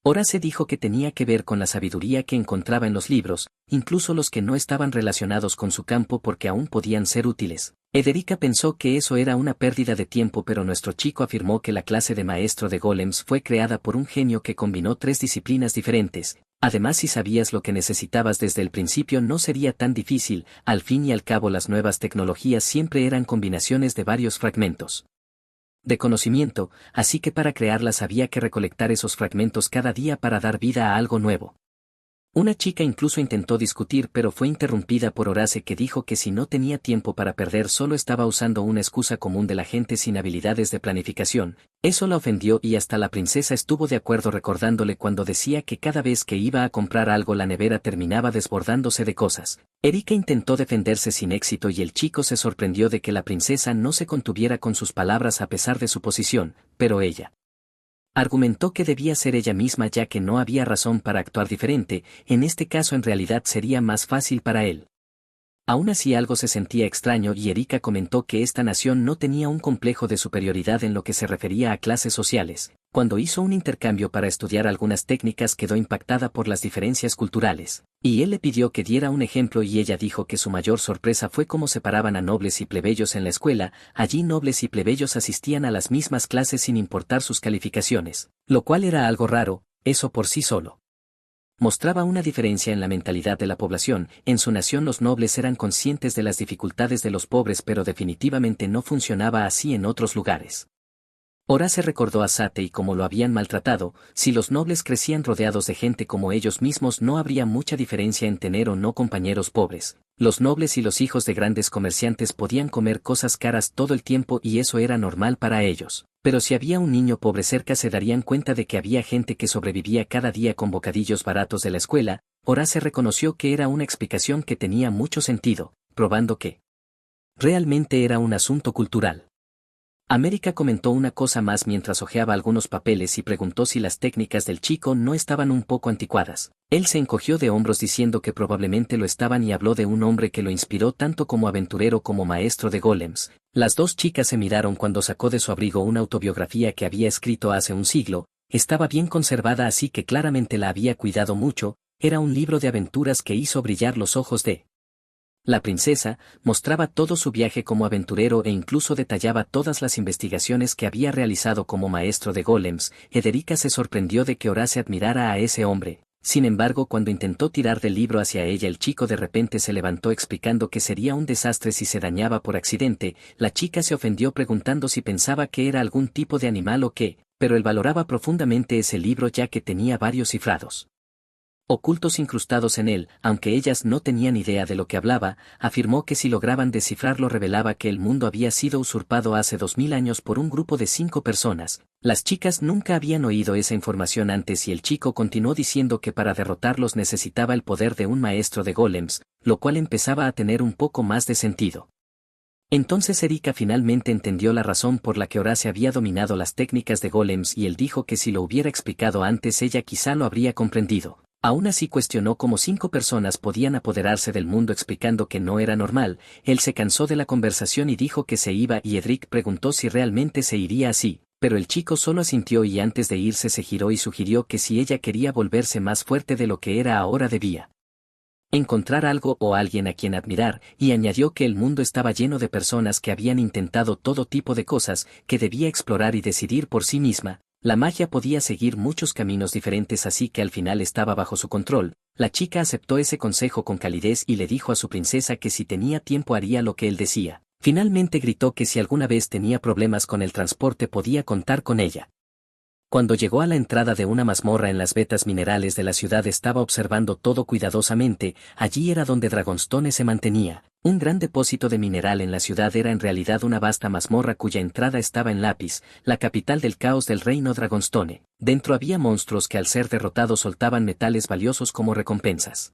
Horace dijo que tenía que ver con la sabiduría que encontraba en los libros, incluso los que no estaban relacionados con su campo porque aún podían ser útiles. Erika pensó que eso era una pérdida de tiempo pero nuestro chico afirmó que la clase de maestro de golems fue creada por un genio que combinó tres disciplinas diferentes. Además si sabías lo que necesitabas desde el principio no sería tan difícil, al fin y al cabo las nuevas tecnologías siempre eran combinaciones de varios fragmentos de conocimiento, así que para crearlas había que recolectar esos fragmentos cada día para dar vida a algo nuevo. Una chica incluso intentó discutir pero fue interrumpida por Horace que dijo que si no tenía tiempo para perder solo estaba usando una excusa común de la gente sin habilidades de planificación. Eso la ofendió y hasta la princesa estuvo de acuerdo recordándole cuando decía que cada vez que iba a comprar algo la nevera terminaba desbordándose de cosas. Erika intentó defenderse sin éxito y el chico se sorprendió de que la princesa no se contuviera con sus palabras a pesar de su posición, pero ella argumentó que debía ser ella misma ya que no había razón para actuar diferente, en este caso en realidad sería más fácil para él. Aún así algo se sentía extraño y Erika comentó que esta nación no tenía un complejo de superioridad en lo que se refería a clases sociales. Cuando hizo un intercambio para estudiar algunas técnicas quedó impactada por las diferencias culturales, y él le pidió que diera un ejemplo y ella dijo que su mayor sorpresa fue cómo separaban a nobles y plebeyos en la escuela. Allí nobles y plebeyos asistían a las mismas clases sin importar sus calificaciones, lo cual era algo raro, eso por sí solo mostraba una diferencia en la mentalidad de la población. En su nación los nobles eran conscientes de las dificultades de los pobres pero definitivamente no funcionaba así en otros lugares. Horace recordó a Sate y cómo lo habían maltratado. Si los nobles crecían rodeados de gente como ellos mismos no habría mucha diferencia en tener o no compañeros pobres. Los nobles y los hijos de grandes comerciantes podían comer cosas caras todo el tiempo y eso era normal para ellos. Pero si había un niño pobre cerca se darían cuenta de que había gente que sobrevivía cada día con bocadillos baratos de la escuela. Horace reconoció que era una explicación que tenía mucho sentido, probando que realmente era un asunto cultural. América comentó una cosa más mientras hojeaba algunos papeles y preguntó si las técnicas del chico no estaban un poco anticuadas. Él se encogió de hombros diciendo que probablemente lo estaban y habló de un hombre que lo inspiró tanto como aventurero como maestro de golems. Las dos chicas se miraron cuando sacó de su abrigo una autobiografía que había escrito hace un siglo. Estaba bien conservada así que claramente la había cuidado mucho. Era un libro de aventuras que hizo brillar los ojos de la princesa. Mostraba todo su viaje como aventurero e incluso detallaba todas las investigaciones que había realizado como maestro de golems. Erika se sorprendió de que Horace admirara a ese hombre. Sin embargo, cuando intentó tirar del libro hacia ella, el chico de repente se levantó explicando que sería un desastre si se dañaba por accidente. La chica se ofendió preguntando si pensaba que era algún tipo de animal o qué, pero él valoraba profundamente ese libro ya que tenía varios cifrados ocultos incrustados en él. Aunque ellas no tenían idea de lo que hablaba, afirmó que si lograban descifrarlo revelaba que el mundo había sido usurpado hace 2000 años por un grupo de 5 personas. Las chicas nunca habían oído esa información antes y el chico continuó diciendo que para derrotarlos necesitaba el poder de un maestro de golems, lo cual empezaba a tener un poco más de sentido. Entonces Erika finalmente entendió la razón por la que Horace había dominado las técnicas de golems y él dijo que si lo hubiera explicado antes ella quizá lo habría comprendido. Aún así cuestionó cómo 5 personas podían apoderarse del mundo explicando que no era normal. Él se cansó de la conversación y dijo que se iba y Edric preguntó si realmente se iría así, pero el chico solo asintió y antes de irse se giró y sugirió que si ella quería volverse más fuerte de lo que era ahora debía encontrar algo o alguien a quien admirar, y añadió que el mundo estaba lleno de personas que habían intentado todo tipo de cosas, que debía explorar y decidir por sí misma. La magia podía seguir muchos caminos diferentes así que al final estaba bajo su control. La chica aceptó ese consejo con calidez y le dijo a su princesa que si tenía tiempo haría lo que él decía. Finalmente gritó que si alguna vez tenía problemas con el transporte podía contar con ella. Cuando llegó a la entrada de una mazmorra en las vetas minerales de la ciudad estaba observando todo cuidadosamente, allí era donde Dragonstone se mantenía. Un gran depósito de mineral en la ciudad era en realidad una vasta mazmorra cuya entrada estaba en Lapis, la capital del caos del reino Dragonstone. Dentro había monstruos que al ser derrotados soltaban metales valiosos como recompensas.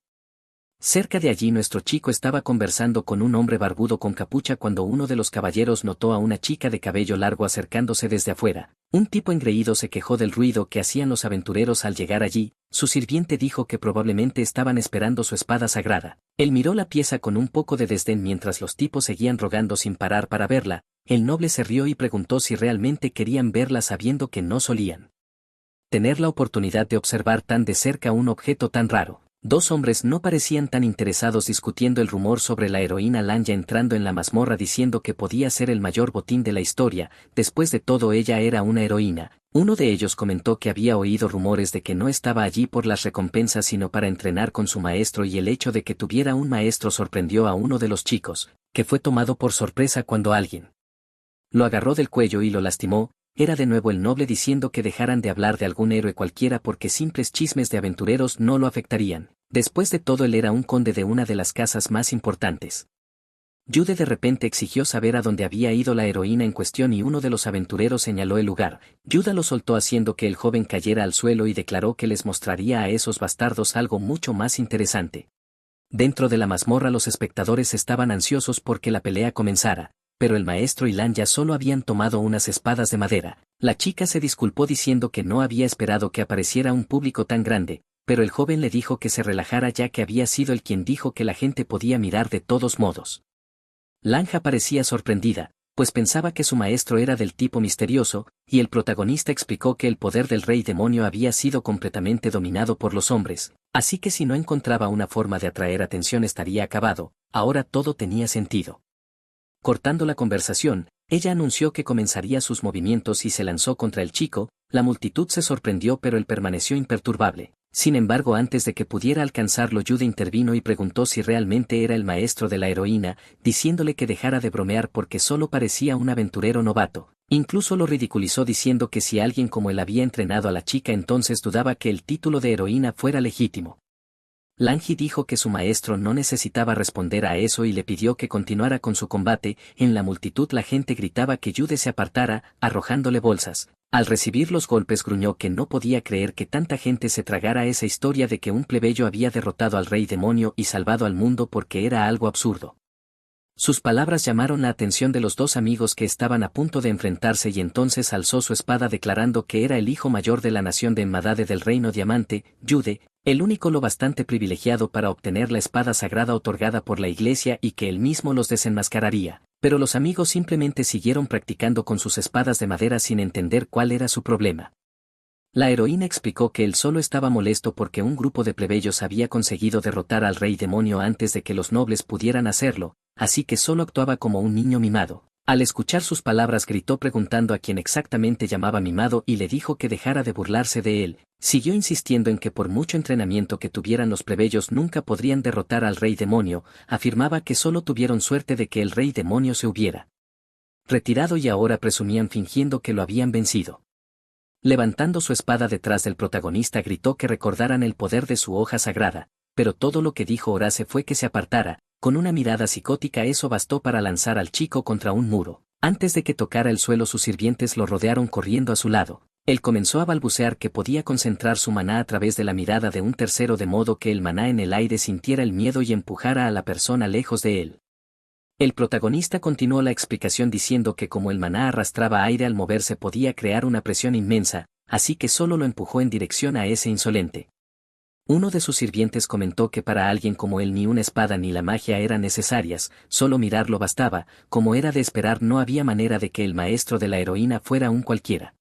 Cerca de allí nuestro chico estaba conversando con un hombre barbudo con capucha cuando uno de los caballeros notó a una chica de cabello largo acercándose desde afuera. Un tipo engreído se quejó del ruido que hacían los aventureros al llegar allí. Su sirviente dijo que probablemente estaban esperando su espada sagrada. Él miró la pieza con un poco de desdén mientras los tipos seguían rogando sin parar para verla. El noble se rió y preguntó si realmente querían verla sabiendo que no solían tener la oportunidad de observar tan de cerca un objeto tan raro. Dos hombres no parecían tan interesados discutiendo el rumor sobre la heroína Lanya entrando en la mazmorra diciendo que podía ser el mayor botín de la historia. Después de todo ella era una heroína. Uno de ellos comentó que había oído rumores de que no estaba allí por las recompensas sino para entrenar con su maestro, y el hecho de que tuviera un maestro sorprendió a uno de los chicos, que fue tomado por sorpresa cuando alguien lo agarró del cuello y lo lastimó. Era de nuevo el noble diciendo que dejaran de hablar de algún héroe cualquiera porque simples chismes de aventureros no lo afectarían. Después de todo él era un conde de una de las casas más importantes. Jude de repente exigió saber a dónde había ido la heroína en cuestión y uno de los aventureros señaló el lugar. Jude lo soltó haciendo que el joven cayera al suelo y declaró que les mostraría a esos bastardos algo mucho más interesante. Dentro de la mazmorra los espectadores estaban ansiosos porque la pelea comenzara, pero el maestro y Lanya solo habían tomado unas espadas de madera. La chica se disculpó diciendo que no había esperado que apareciera un público tan grande, pero el joven le dijo que se relajara ya que había sido él quien dijo que la gente podía mirar de todos modos. Lanya parecía sorprendida, pues pensaba que su maestro era del tipo misterioso, y el protagonista explicó que el poder del rey demonio había sido completamente dominado por los hombres, así que si no encontraba una forma de atraer atención estaría acabado. Ahora todo tenía sentido. Cortando la conversación, ella anunció que comenzaría sus movimientos y se lanzó contra el chico. La multitud se sorprendió pero él permaneció imperturbable. Sin embargo, antes de que pudiera alcanzarlo, Jude intervino y preguntó si realmente era el maestro de la heroína, diciéndole que dejara de bromear porque solo parecía un aventurero novato. Incluso lo ridiculizó diciendo que si alguien como él había entrenado a la chica entonces dudaba que el título de heroína fuera legítimo. Lanji dijo que su maestro no necesitaba responder a eso y le pidió que continuara con su combate. En la multitud la gente gritaba que Jude se apartara, arrojándole bolsas. Al recibir los golpes gruñó que no podía creer que tanta gente se tragara esa historia de que un plebeyo había derrotado al rey demonio y salvado al mundo porque era algo absurdo. Sus palabras llamaron la atención de los dos amigos que estaban a punto de enfrentarse y entonces alzó su espada declarando que era el hijo mayor de la nación de Enmadade del reino diamante, Jude, el único lo bastante privilegiado para obtener la espada sagrada otorgada por la iglesia y que él mismo los desenmascararía. Pero los amigos simplemente siguieron practicando con sus espadas de madera sin entender cuál era su problema. La heroína explicó que él solo estaba molesto porque un grupo de plebeyos había conseguido derrotar al rey demonio antes de que los nobles pudieran hacerlo, así que solo actuaba como un niño mimado. Al escuchar sus palabras gritó preguntando a quién exactamente llamaba mimado y le dijo que dejara de burlarse de él. Siguió insistiendo en que por mucho entrenamiento que tuvieran los plebeyos nunca podrían derrotar al rey demonio. Afirmaba que solo tuvieron suerte de que el rey demonio se hubiera retirado y ahora presumían fingiendo que lo habían vencido. Levantando su espada detrás del protagonista gritó que recordaran el poder de su hoja sagrada, pero todo lo que dijo Horace fue que se apartara. Con una mirada psicótica eso bastó para lanzar al chico contra un muro. Antes de que tocara el suelo sus sirvientes lo rodearon corriendo a su lado. Él comenzó a balbucear que podía concentrar su maná a través de la mirada de un tercero de modo que el maná en el aire sintiera el miedo y empujara a la persona lejos de él. El protagonista continuó la explicación diciendo que como el maná arrastraba aire al moverse podía crear una presión inmensa, así que solo lo empujó en dirección a ese insolente. Uno de sus sirvientes comentó que para alguien como él ni una espada ni la magia eran necesarias, solo mirarlo bastaba. Como era de esperar no había manera de que el maestro de la heroína fuera un cualquiera.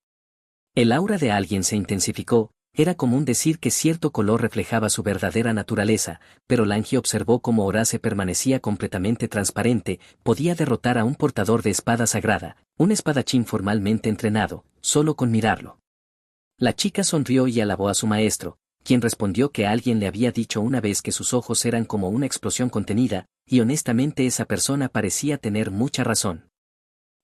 El aura de alguien se intensificó. Era común decir que cierto color reflejaba su verdadera naturaleza, pero Lanji observó cómo Horace permanecía completamente transparente. Podía derrotar a un portador de espada sagrada, un espadachín formalmente entrenado, solo con mirarlo. La chica sonrió y alabó a su maestro, quien respondió que alguien le había dicho una vez que sus ojos eran como una explosión contenida, y honestamente esa persona parecía tener mucha razón.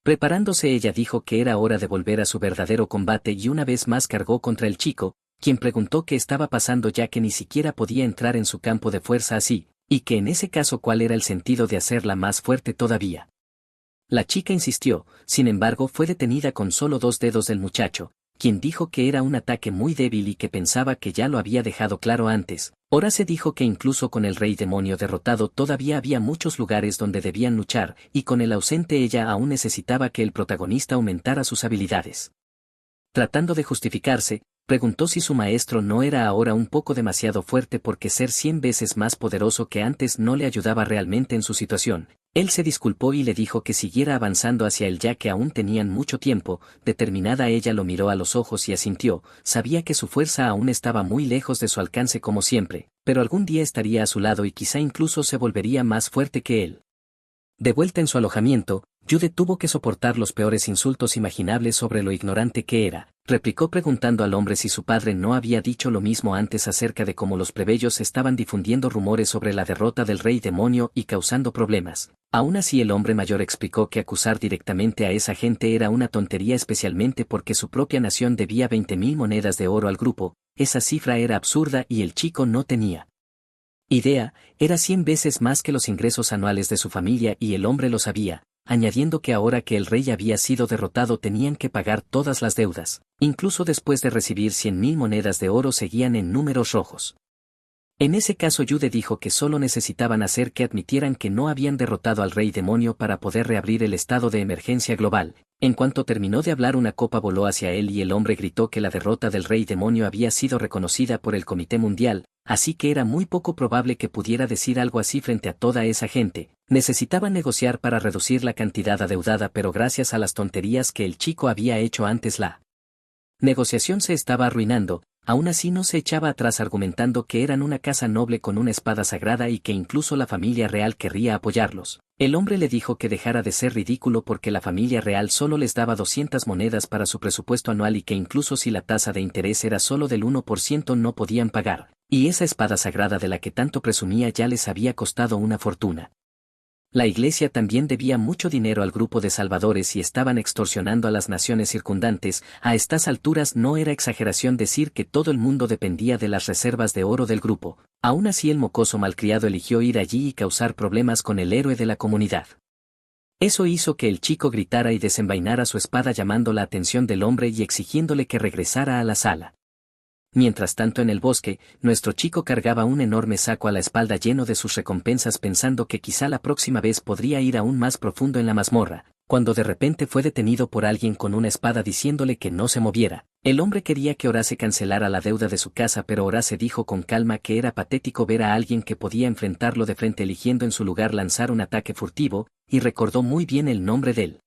Preparándose ella dijo que era hora de volver a su verdadero combate y una vez más cargó contra el chico, quien preguntó qué estaba pasando ya que ni siquiera podía entrar en su campo de fuerza así, y que en ese caso cuál era el sentido de hacerla más fuerte todavía. La chica insistió, sin embargo fue detenida con solo 2 dedos del muchacho, quien dijo que era un ataque muy débil y que pensaba que ya lo había dejado claro antes. Horace dijo que incluso con el rey demonio derrotado todavía había muchos lugares donde debían luchar, y con el ausente ella aún necesitaba que el protagonista aumentara sus habilidades. Tratando de justificarse, preguntó si su maestro no era ahora un poco demasiado fuerte porque ser 100 veces más poderoso que antes no le ayudaba realmente en su situación. Él se disculpó y le dijo que siguiera avanzando hacia él ya que aún tenían mucho tiempo. Determinada ella lo miró a los ojos y asintió, sabía que su fuerza aún estaba muy lejos de su alcance como siempre, pero algún día estaría a su lado y quizá incluso se volvería más fuerte que él. De vuelta en su alojamiento, Jude tuvo que soportar los peores insultos imaginables sobre lo ignorante que era. Replicó preguntando al hombre si su padre no había dicho lo mismo antes acerca de cómo los plebeyos estaban difundiendo rumores sobre la derrota del rey demonio y causando problemas. Aún así el hombre mayor explicó que acusar directamente a esa gente era una tontería especialmente porque su propia nación debía 20.000 monedas de oro al grupo, esa cifra era absurda y el chico no tenía idea, era 100 veces más que los ingresos anuales de su familia y el hombre lo sabía, añadiendo que ahora que el rey había sido derrotado tenían que pagar todas las deudas, incluso después de recibir 100.000 monedas de oro seguían en números rojos. En ese caso Jude dijo que solo necesitaban hacer que admitieran que no habían derrotado al rey demonio para poder reabrir el estado de emergencia global. En cuanto terminó de hablar una copa voló hacia él y el hombre gritó que la derrota del rey demonio había sido reconocida por el Comité Mundial, así que era muy poco probable que pudiera decir algo así frente a toda esa gente. Necesitaba negociar para reducir la cantidad adeudada pero gracias a las tonterías que el chico había hecho antes la negociación se estaba arruinando. Aún así no se echaba atrás argumentando que eran una casa noble con una espada sagrada y que incluso la familia real querría apoyarlos. El hombre le dijo que dejara de ser ridículo porque la familia real solo les daba 200 monedas para su presupuesto anual y que incluso si la tasa de interés era solo del 1% no podían pagar, y esa espada sagrada de la que tanto presumía ya les había costado una fortuna. La iglesia también debía mucho dinero al grupo de salvadores y estaban extorsionando a las naciones circundantes. A estas alturas no era exageración decir que todo el mundo dependía de las reservas de oro del grupo. Aún así el mocoso malcriado eligió ir allí y causar problemas con el héroe de la comunidad. Eso hizo que el chico gritara y desenvainara su espada llamando la atención del hombre y exigiéndole que regresara a la sala. Mientras tanto en el bosque, nuestro chico cargaba un enorme saco a la espalda lleno de sus recompensas pensando que quizá la próxima vez podría ir aún más profundo en la mazmorra, cuando de repente fue detenido por alguien con una espada diciéndole que no se moviera. El hombre quería que Horace cancelara la deuda de su casa pero Horace dijo con calma que era patético ver a alguien que podía enfrentarlo de frente eligiendo en su lugar lanzar un ataque furtivo, y recordó muy bien el nombre del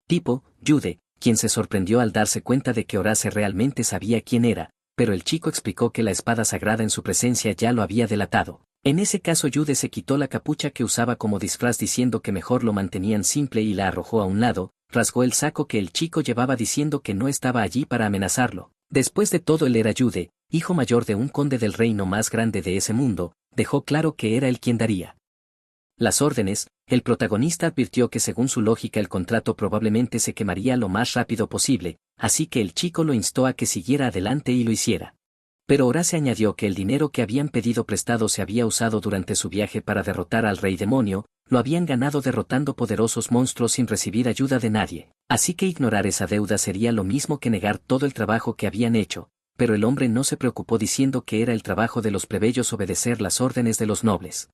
tipo, Jude, quien se sorprendió al darse cuenta de que Horace realmente sabía quién era, pero el chico explicó que la espada sagrada en su presencia ya lo había delatado. En ese caso Jude se quitó la capucha que usaba como disfraz diciendo que mejor lo mantenían simple y la arrojó a un lado, rasgó el saco que el chico llevaba diciendo que no estaba allí para amenazarlo. Después de todo él era Jude, hijo mayor de un conde del reino más grande de ese mundo, dejó claro que era él quien daría las órdenes. El protagonista advirtió que según su lógica el contrato probablemente se quemaría lo más rápido posible, así que el chico lo instó a que siguiera adelante y lo hiciera. Pero Horace añadió que el dinero que habían pedido prestado se había usado durante su viaje para derrotar al rey demonio, lo habían ganado derrotando poderosos monstruos sin recibir ayuda de nadie, así que ignorar esa deuda sería lo mismo que negar todo el trabajo que habían hecho, pero el hombre no se preocupó diciendo que era el trabajo de los plebeyos obedecer las órdenes de los nobles.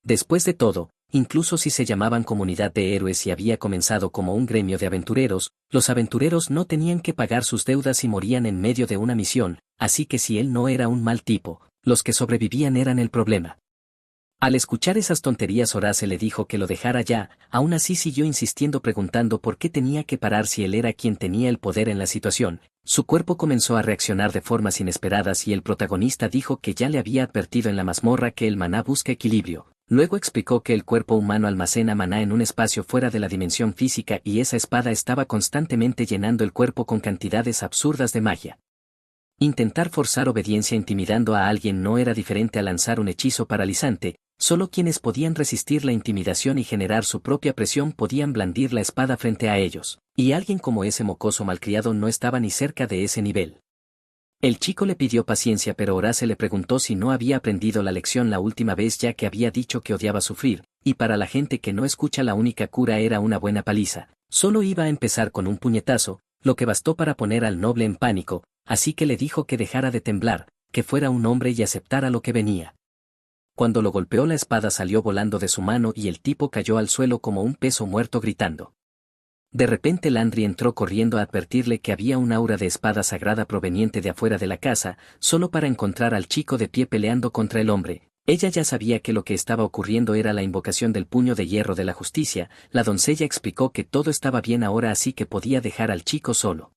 Después de todo, incluso si se llamaban comunidad de héroes y había comenzado como un gremio de aventureros, los aventureros no tenían que pagar sus deudas y morían en medio de una misión, así que si él no era un mal tipo, los que sobrevivían eran el problema. Al escuchar esas tonterías Horace le dijo que lo dejara ya, aún así siguió insistiendo preguntando por qué tenía que parar si él era quien tenía el poder en la situación. Su cuerpo comenzó a reaccionar de formas inesperadas y el protagonista dijo que ya le había advertido en la mazmorra que el maná busca equilibrio. Luego explicó que el cuerpo humano almacena maná en un espacio fuera de la dimensión física y esa espada estaba constantemente llenando el cuerpo con cantidades absurdas de magia. Intentar forzar obediencia intimidando a alguien no era diferente a lanzar un hechizo paralizante. Solo quienes podían resistir la intimidación y generar su propia presión podían blandir la espada frente a ellos, y alguien como ese mocoso malcriado no estaba ni cerca de ese nivel. El chico le pidió paciencia, pero Horace le preguntó si no había aprendido la lección la última vez, ya que había dicho que odiaba sufrir, y para la gente que no escucha la única cura era una buena paliza. Solo iba a empezar con un puñetazo, lo que bastó para poner al noble en pánico, así que le dijo que dejara de temblar, que fuera un hombre y aceptara lo que venía. Cuando lo golpeó, la espada salió volando de su mano y el tipo cayó al suelo como un peso muerto gritando. De repente Landry entró corriendo a advertirle que había un aura de espada sagrada proveniente de afuera de la casa, solo para encontrar al chico de pie peleando contra el hombre. Ella ya sabía que lo que estaba ocurriendo era la invocación del puño de hierro de la justicia. La doncella explicó que todo estaba bien ahora, así que podía dejar al chico solo.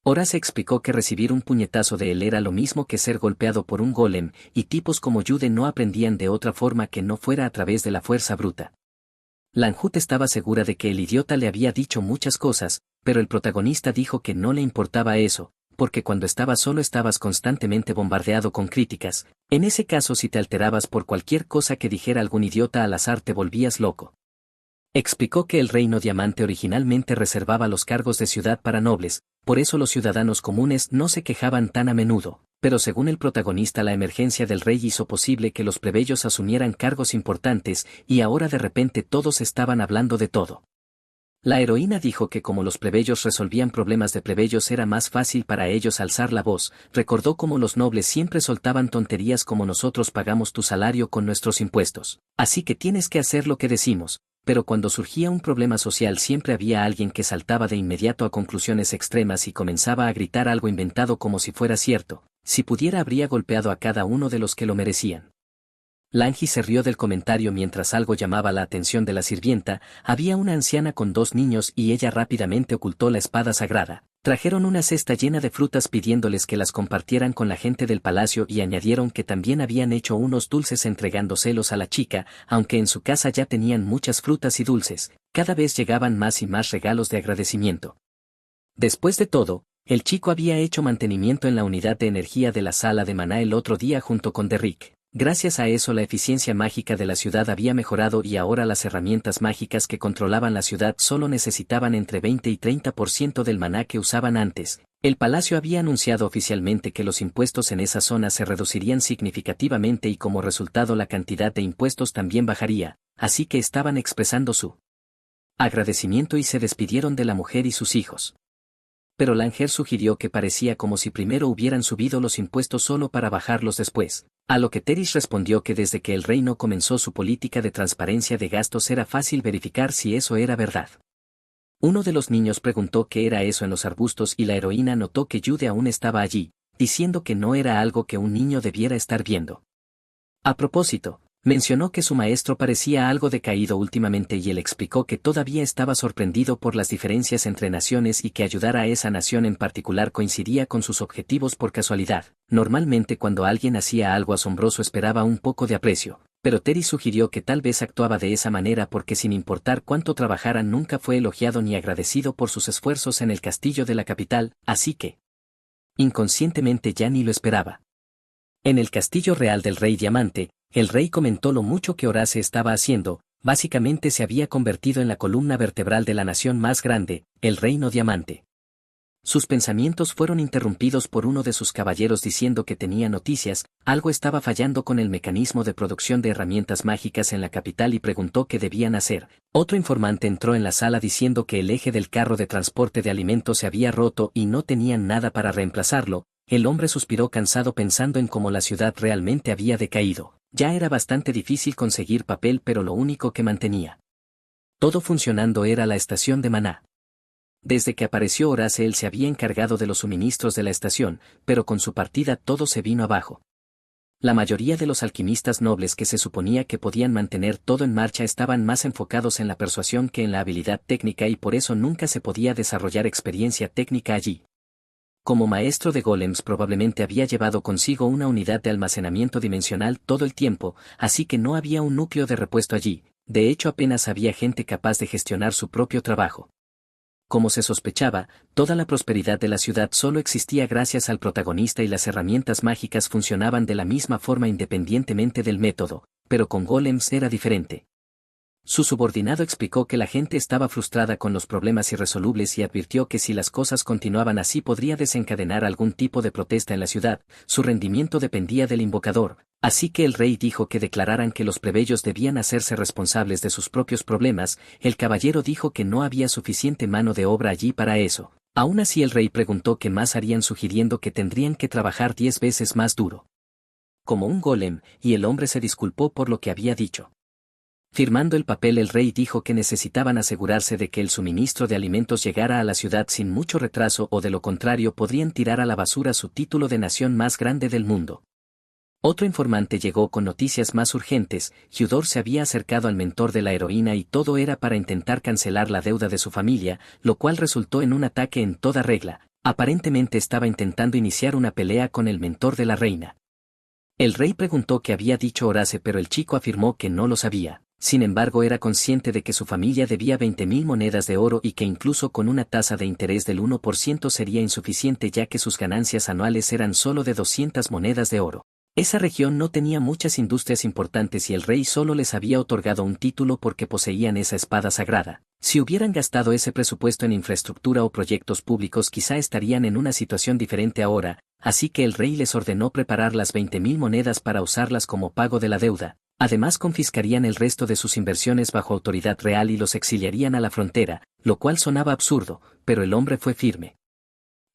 Horace explicó que recibir un puñetazo de él era lo mismo que ser golpeado por un golem, y tipos como Jude no aprendían de otra forma que no fuera a través de la fuerza bruta. Lanjut estaba segura de que el idiota le había dicho muchas cosas, pero el protagonista dijo que no le importaba eso, porque cuando estabas solo estabas constantemente bombardeado con críticas. En ese caso, si te alterabas por cualquier cosa que dijera algún idiota al azar, te volvías loco. Explicó que el Reino Diamante originalmente reservaba los cargos de ciudad para nobles, por eso los ciudadanos comunes no se quejaban tan a menudo, pero según el protagonista, la emergencia del rey hizo posible que los plebeyos asumieran cargos importantes, y ahora de repente todos estaban hablando de todo. La heroína dijo que como los plebeyos resolvían problemas de plebeyos era más fácil para ellos alzar la voz. Recordó cómo los nobles siempre soltaban tonterías como: nosotros pagamos tu salario con nuestros impuestos, así que tienes que hacer lo que decimos. Pero cuando surgía un problema social siempre había alguien que saltaba de inmediato a conclusiones extremas y comenzaba a gritar algo inventado como si fuera cierto. Si pudiera habría golpeado a cada uno de los que lo merecían. Lanji se rió del comentario mientras algo llamaba la atención de la sirvienta. Había una anciana con 2 niños y ella rápidamente ocultó la espada sagrada. Trajeron una cesta llena de frutas pidiéndoles que las compartieran con la gente del palacio y añadieron que también habían hecho unos dulces entregándoselos a la chica, aunque en su casa ya tenían muchas frutas y dulces. Cada vez llegaban más y más regalos de agradecimiento. Después de todo, el chico había hecho mantenimiento en la unidad de energía de la sala de maná el otro día junto con Derrick. Gracias a eso la eficiencia mágica de la ciudad había mejorado y ahora las herramientas mágicas que controlaban la ciudad solo necesitaban entre 20 y 30% del maná que usaban antes. El palacio había anunciado oficialmente que los impuestos en esa zona se reducirían significativamente y como resultado la cantidad de impuestos también bajaría, así que estaban expresando su agradecimiento y se despidieron de la mujer y sus hijos. Pero Langer sugirió que parecía como si primero hubieran subido los impuestos solo para bajarlos después. A lo que Teris respondió que desde que el reino comenzó su política de transparencia de gastos era fácil verificar si eso era verdad. Uno de los niños preguntó qué era eso en los arbustos y la heroína notó que Jude aún estaba allí, diciendo que no era algo que un niño debiera estar viendo. A propósito, mencionó que su maestro parecía algo decaído últimamente y él explicó que todavía estaba sorprendido por las diferencias entre naciones y que ayudar a esa nación en particular coincidía con sus objetivos por casualidad. Normalmente cuando alguien hacía algo asombroso esperaba un poco de aprecio, pero Terry sugirió que tal vez actuaba de esa manera porque sin importar cuánto trabajaran nunca fue elogiado ni agradecido por sus esfuerzos en el castillo de la capital, así que inconscientemente ya ni lo esperaba. En el castillo real del Rey Diamante, el rey comentó lo mucho que Horace estaba haciendo. Básicamente se había convertido en la columna vertebral de la nación más grande, el Reino Diamante. Sus pensamientos fueron interrumpidos por uno de sus caballeros diciendo que tenía noticias. Algo estaba fallando con el mecanismo de producción de herramientas mágicas en la capital y preguntó qué debían hacer. Otro informante entró en la sala diciendo que el eje del carro de transporte de alimentos se había roto y no tenían nada para reemplazarlo. El hombre suspiró cansado pensando en cómo la ciudad realmente había decaído. Ya era bastante difícil conseguir papel, pero lo único que mantenía todo funcionando era la estación de maná. Desde que apareció Horace él se había encargado de los suministros de la estación, pero con su partida todo se vino abajo. La mayoría de los alquimistas nobles que se suponía que podían mantener todo en marcha estaban más enfocados en la persuasión que en la habilidad técnica y por eso nunca se podía desarrollar experiencia técnica allí. Como maestro de golems probablemente había llevado consigo una unidad de almacenamiento dimensional todo el tiempo, así que no había un núcleo de repuesto allí. De hecho apenas había gente capaz de gestionar su propio trabajo. Como se sospechaba, toda la prosperidad de la ciudad solo existía gracias al protagonista y las herramientas mágicas funcionaban de la misma forma independientemente del método. pero con golems era diferente. Su subordinado explicó que la gente estaba frustrada con los problemas irresolubles y advirtió que si las cosas continuaban así podría desencadenar algún tipo de protesta en la ciudad. Su rendimiento dependía del invocador, así que el rey dijo que declararan que los plebeyos debían hacerse responsables de sus propios problemas. El caballero dijo que no había suficiente mano de obra allí para eso. Aún así el rey preguntó qué más harían, sugiriendo que tendrían que trabajar 10 veces más duro. Como un golem, y el hombre se disculpó por lo que había dicho. Firmando el papel, el rey dijo que necesitaban asegurarse de que el suministro de alimentos llegara a la ciudad sin mucho retraso, o de lo contrario podrían tirar a la basura su título de nación más grande del mundo. Otro informante llegó con noticias más urgentes. Hyudor se había acercado al mentor de la heroína y todo era para intentar cancelar la deuda de su familia, lo cual resultó en un ataque en toda regla. Aparentemente estaba intentando iniciar una pelea con el mentor de la reina. El rey preguntó qué había dicho Horace, pero el chico afirmó que no lo sabía. Sin embargo, era consciente de que su familia debía 20.000 monedas de oro y que incluso con una tasa de interés del 1% sería insuficiente, ya que sus ganancias anuales eran solo de 200 monedas de oro. Esa región no tenía muchas industrias importantes y el rey solo les había otorgado un título porque poseían esa espada sagrada. Si hubieran gastado ese presupuesto en infraestructura o proyectos públicos, quizá estarían en una situación diferente ahora, así que el rey les ordenó preparar las 20.000 monedas para usarlas como pago de la deuda. Además, confiscarían el resto de sus inversiones bajo autoridad real y los exiliarían a la frontera, lo cual sonaba absurdo, pero el hombre fue firme.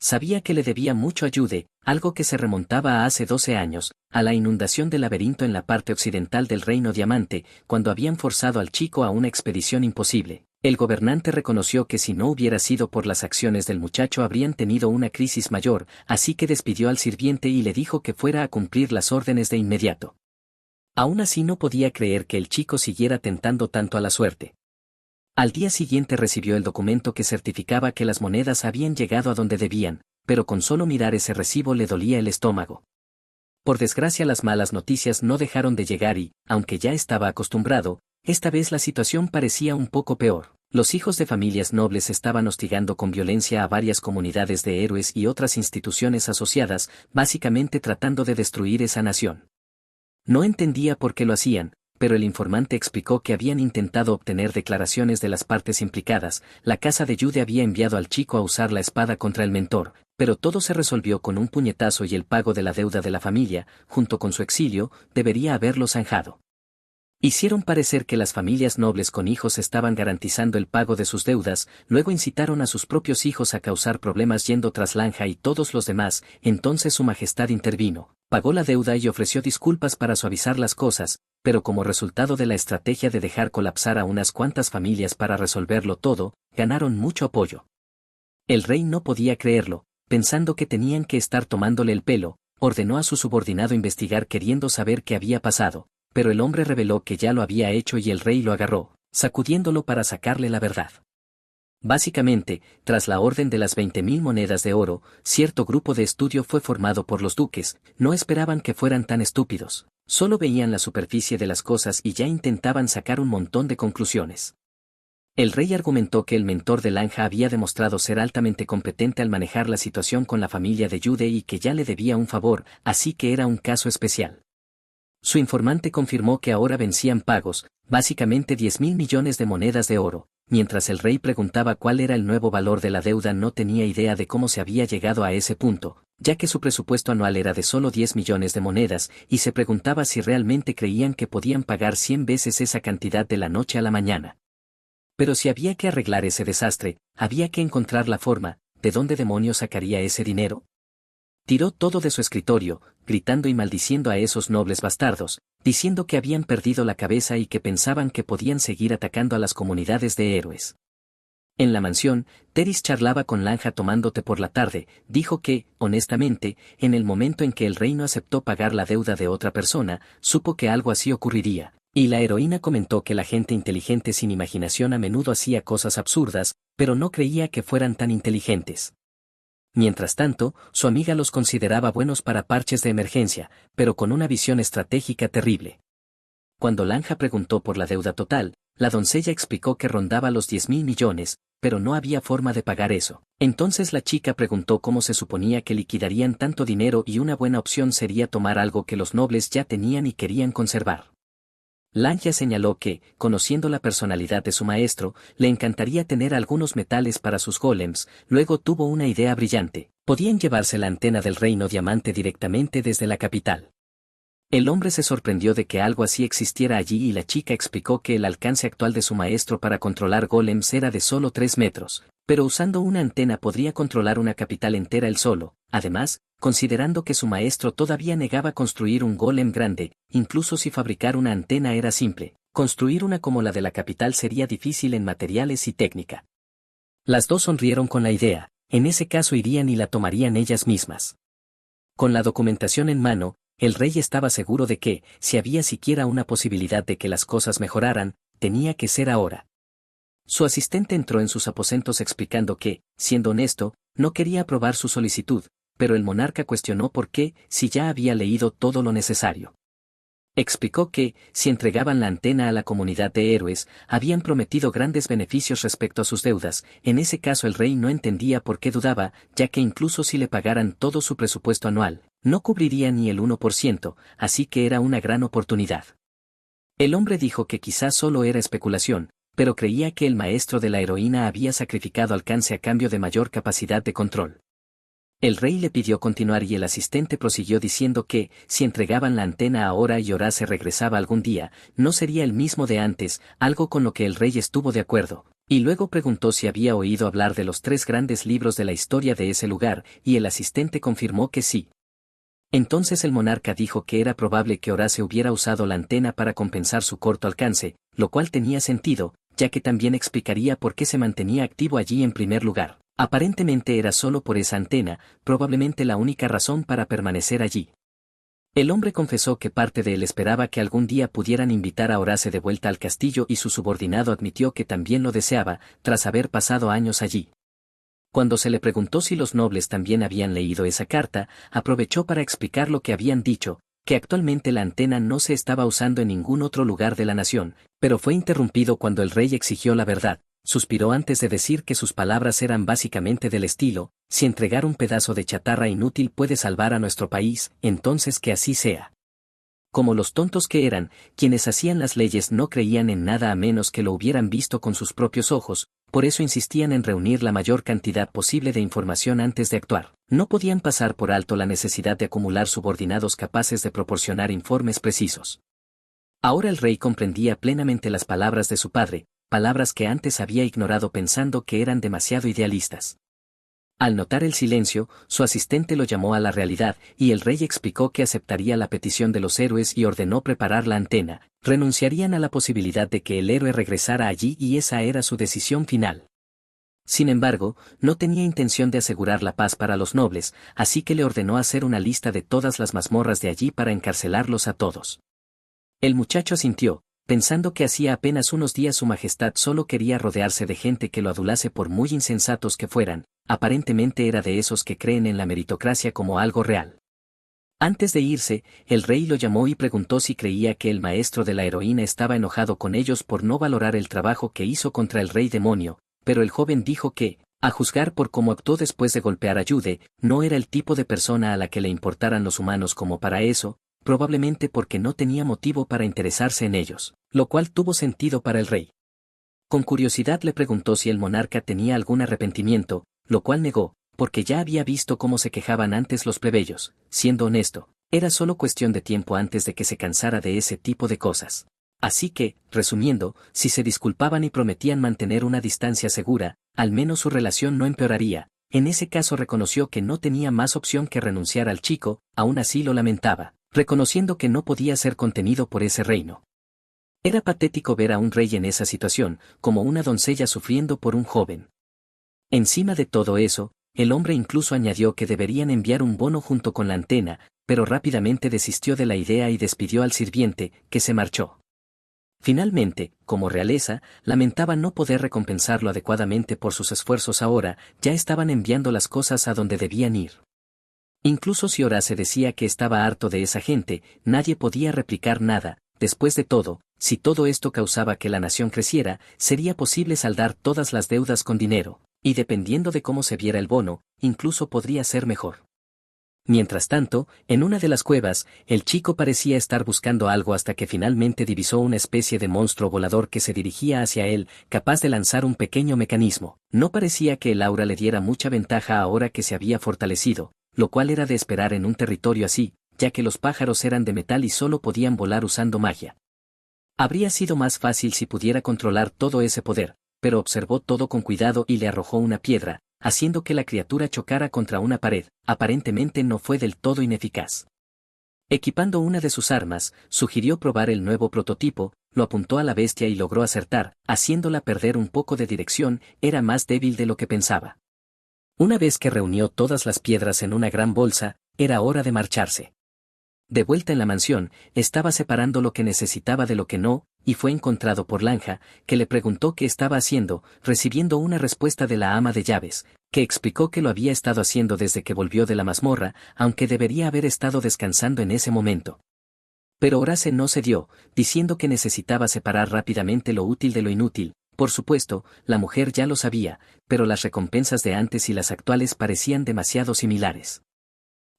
Sabía que le debía mucho a Yude, algo que se remontaba a hace 12 años, a la inundación del laberinto en la parte occidental del Reino Diamante, cuando habían forzado al chico a una expedición imposible. El gobernante reconoció que si no hubiera sido por las acciones del muchacho habrían tenido una crisis mayor, así que despidió al sirviente y le dijo que fuera a cumplir las órdenes de inmediato. Aún así no podía creer que el chico siguiera tentando tanto a la suerte. Al día siguiente recibió el documento que certificaba que las monedas habían llegado a donde debían, pero con solo mirar ese recibo le dolía el estómago. Por desgracia, las malas noticias no dejaron de llegar y, aunque ya estaba acostumbrado, esta vez la situación parecía un poco peor. Los hijos de familias nobles estaban hostigando con violencia a varias comunidades de héroes y otras instituciones asociadas, básicamente tratando de destruir esa nación. No entendía por qué lo hacían, pero el informante explicó que habían intentado obtener declaraciones de las partes implicadas. La casa de Yude había enviado al chico a usar la espada contra el mentor, pero todo se resolvió con un puñetazo y el pago de la deuda de la familia, junto con su exilio, debería haberlo zanjado. Hicieron parecer que las familias nobles con hijos estaban garantizando el pago de sus deudas, luego incitaron a sus propios hijos a causar problemas yendo tras Lanja y todos los demás. Entonces su majestad intervino, pagó la deuda y ofreció disculpas para suavizar las cosas, pero como resultado de la estrategia de dejar colapsar a unas cuantas familias para resolverlo todo, ganaron mucho apoyo. El rey no podía creerlo, pensando que tenían que estar tomándole el pelo, ordenó a su subordinado investigar queriendo saber qué había pasado, pero el hombre reveló que ya lo había hecho y el rey lo agarró, sacudiéndolo para sacarle la verdad. Básicamente, tras la orden de las 20.000 monedas de oro, cierto grupo de estudio fue formado por los duques. No esperaban que fueran tan estúpidos, solo veían la superficie de las cosas y ya intentaban sacar un montón de conclusiones. El rey argumentó que el mentor de Lanja había demostrado ser altamente competente al manejar la situación con la familia de Yude y que ya le debía un favor, así que era un caso especial. Su informante confirmó que ahora vencían pagos, básicamente 10.000 millones de monedas de oro. Mientras el rey preguntaba cuál era el nuevo valor de la deuda, no tenía idea de cómo se había llegado a ese punto, ya que su presupuesto anual era de solo 10 millones de monedas, y se preguntaba si realmente creían que podían pagar 100 veces esa cantidad de la noche a la mañana. Pero si había que arreglar ese desastre, había que encontrar la forma. ¿De dónde demonios sacaría ese dinero? Tiró todo de su escritorio, gritando y maldiciendo a esos nobles bastardos, diciendo que habían perdido la cabeza y que pensaban que podían seguir atacando a las comunidades de héroes. En la mansión, Teris charlaba con Lanja tomando té por la tarde. Dijo que, honestamente, en el momento en que el reino aceptó pagar la deuda de otra persona, supo que algo así ocurriría. Y la heroína comentó que la gente inteligente sin imaginación a menudo hacía cosas absurdas, pero no creía que fueran tan inteligentes. Mientras tanto, su amiga los consideraba buenos para parches de emergencia, pero con una visión estratégica terrible. Cuando Lanja preguntó por la deuda total, la doncella explicó que rondaba los 10.000 millones, pero no había forma de pagar eso. Entonces la chica preguntó cómo se suponía que liquidarían tanto dinero y una buena opción sería tomar algo que los nobles ya tenían y querían conservar. Lanya señaló que, conociendo la personalidad de su maestro, le encantaría tener algunos metales para sus golems. Luego tuvo una idea brillante. Podían llevarse la antena del reino diamante directamente desde la capital. El hombre se sorprendió de que algo así existiera allí y la chica explicó que el alcance actual de su maestro para controlar golems era de solo 3 metros, pero usando una antena podría controlar una capital entera él solo. Además, considerando que su maestro todavía negaba construir un golem grande, incluso si fabricar una antena era simple, construir una como la de la capital sería difícil en materiales y técnica. Las dos sonrieron con la idea, en ese caso irían y la tomarían ellas mismas. Con la documentación en mano, el rey estaba seguro de que, si había siquiera una posibilidad de que las cosas mejoraran, tenía que ser ahora. Su asistente entró en sus aposentos explicando que, siendo honesto, no quería aprobar su solicitud, pero el monarca cuestionó por qué, si ya había leído todo lo necesario. Explicó que, si entregaban la antena a la comunidad de héroes, habían prometido grandes beneficios respecto a sus deudas. En ese caso el rey no entendía por qué dudaba, ya que incluso si le pagaran todo su presupuesto anual, no cubriría ni el 1%, así que era una gran oportunidad. El hombre dijo que quizás solo era especulación, pero creía que el maestro de la heroína había sacrificado alcance a cambio de mayor capacidad de control. El rey le pidió continuar y el asistente prosiguió diciendo que, si entregaban la antena ahora y Horace regresaba algún día, no sería el mismo de antes, algo con lo que el rey estuvo de acuerdo, y luego preguntó si había oído hablar de los 3 grandes libros de la historia de ese lugar, y el asistente confirmó que sí. Entonces el monarca dijo que era probable que Horace hubiera usado la antena para compensar su corto alcance, lo cual tenía sentido, ya que también explicaría por qué se mantenía activo allí en primer lugar. Aparentemente era solo por esa antena, probablemente la única razón para permanecer allí. El hombre confesó que parte de él esperaba que algún día pudieran invitar a Horace de vuelta al castillo y su subordinado admitió que también lo deseaba, tras haber pasado años allí. Cuando se le preguntó si los nobles también habían leído esa carta, aprovechó para explicar lo que habían dicho, que actualmente la antena no se estaba usando en ningún otro lugar de la nación, pero fue interrumpido cuando el rey exigió la verdad. Suspiró antes de decir que sus palabras eran básicamente del estilo, si entregar un pedazo de chatarra inútil puede salvar a nuestro país, entonces que así sea. Como los tontos que eran, quienes hacían las leyes no creían en nada a menos que lo hubieran visto con sus propios ojos, por eso insistían en reunir la mayor cantidad posible de información antes de actuar. No podían pasar por alto la necesidad de acumular subordinados capaces de proporcionar informes precisos. Ahora el rey comprendía plenamente las palabras de su padre, palabras que antes había ignorado pensando que eran demasiado idealistas. Al notar el silencio, su asistente lo llamó a la realidad, y el rey explicó que aceptaría la petición de los héroes y ordenó preparar la antena. Renunciarían a la posibilidad de que el héroe regresara allí y esa era su decisión final. Sin embargo, no tenía intención de asegurar la paz para los nobles, así que le ordenó hacer una lista de todas las mazmorras de allí para encarcelarlos a todos. El muchacho asintió, pensando que hacía apenas unos días su majestad solo quería rodearse de gente que lo adulase por muy insensatos que fueran, aparentemente era de esos que creen en la meritocracia como algo real. Antes de irse, el rey lo llamó y preguntó si creía que el maestro de la heroína estaba enojado con ellos por no valorar el trabajo que hizo contra el rey demonio, pero el joven dijo que, a juzgar por cómo actuó después de golpear a Jude, no era el tipo de persona a la que le importaran los humanos como para eso, probablemente porque no tenía motivo para interesarse en ellos, lo cual tuvo sentido para el rey. Con curiosidad le preguntó si el monarca tenía algún arrepentimiento, lo cual negó, porque ya había visto cómo se quejaban antes los plebeyos. Siendo honesto, era solo cuestión de tiempo antes de que se cansara de ese tipo de cosas. Así que, resumiendo, si se disculpaban y prometían mantener una distancia segura, al menos su relación no empeoraría. En ese caso reconoció que no tenía más opción que renunciar al chico, aún así lo lamentaba, reconociendo que no podía ser contenido por ese reino. Era patético ver a un rey en esa situación, como una doncella sufriendo por un joven. Encima de todo eso, el hombre incluso añadió que deberían enviar un bono junto con la antena, pero rápidamente desistió de la idea y despidió al sirviente, que se marchó. Finalmente, como realeza, lamentaba no poder recompensarlo adecuadamente por sus esfuerzos ahora, ya estaban enviando las cosas a donde debían ir. Incluso si Horace decía que estaba harto de esa gente, nadie podía replicar nada. Después de todo, si todo esto causaba que la nación creciera, sería posible saldar todas las deudas con dinero, y dependiendo de cómo se viera el bono, incluso podría ser mejor. Mientras tanto, en una de las cuevas, el chico parecía estar buscando algo hasta que finalmente divisó una especie de monstruo volador que se dirigía hacia él, capaz de lanzar un pequeño mecanismo. No parecía que el aura le diera mucha ventaja ahora que se había fortalecido, lo cual era de esperar en un territorio así, ya que los pájaros eran de metal y solo podían volar usando magia. Habría sido más fácil si pudiera controlar todo ese poder, pero observó todo con cuidado y le arrojó una piedra, haciendo que la criatura chocara contra una pared. Aparentemente no fue del todo ineficaz. Equipando una de sus armas, sugirió probar el nuevo prototipo, lo apuntó a la bestia y logró acertar, haciéndola perder un poco de dirección. Era más débil de lo que pensaba. Una vez que reunió todas las piedras en una gran bolsa, era hora de marcharse. De vuelta en la mansión, estaba separando lo que necesitaba de lo que no, y fue encontrado por Lanja, que le preguntó qué estaba haciendo, recibiendo una respuesta de la ama de llaves, que explicó que lo había estado haciendo desde que volvió de la mazmorra, aunque debería haber estado descansando en ese momento. Pero Horace no cedió, diciendo que necesitaba separar rápidamente lo útil de lo inútil. Por supuesto, la mujer ya lo sabía, pero las recompensas de antes y las actuales parecían demasiado similares.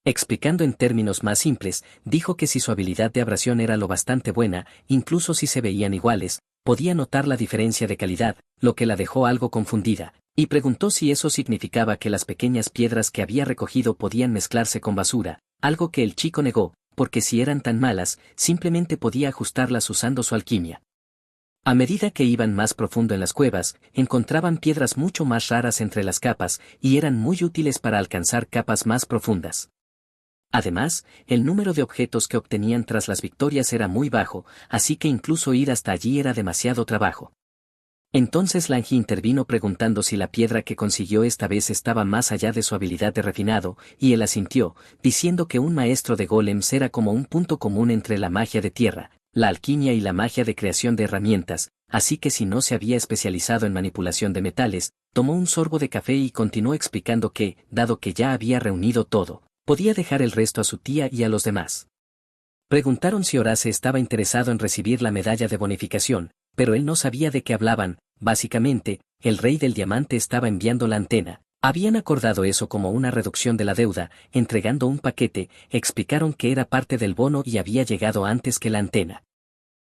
Explicando en términos más simples, dijo que si su habilidad de abrasión era lo bastante buena, incluso si se veían iguales, podía notar la diferencia de calidad, lo que la dejó algo confundida, y preguntó si eso significaba que las pequeñas piedras que había recogido podían mezclarse con basura, algo que el chico negó, porque si eran tan malas, simplemente podía ajustarlas usando su alquimia. A medida que iban más profundo en las cuevas, encontraban piedras mucho más raras entre las capas, y eran muy útiles para alcanzar capas más profundas. Además, el número de objetos que obtenían tras las victorias era muy bajo, así que incluso ir hasta allí era demasiado trabajo. Entonces Lange intervino preguntando si la piedra que consiguió esta vez estaba más allá de su habilidad de refinado, y él asintió, diciendo que un maestro de golems era como un punto común entre la magia de tierra, la alquimia y la magia de creación de herramientas, así que si no se había especializado en manipulación de metales, tomó un sorbo de café y continuó explicando que, dado que ya había reunido todo, podía dejar el resto a su tía y a los demás. Preguntaron si Horace estaba interesado en recibir la medalla de bonificación, pero él no sabía de qué hablaban. Básicamente, el rey del diamante estaba enviando la antena. Habían acordado eso como una reducción de la deuda, entregando un paquete, explicaron que era parte del bono y había llegado antes que la antena.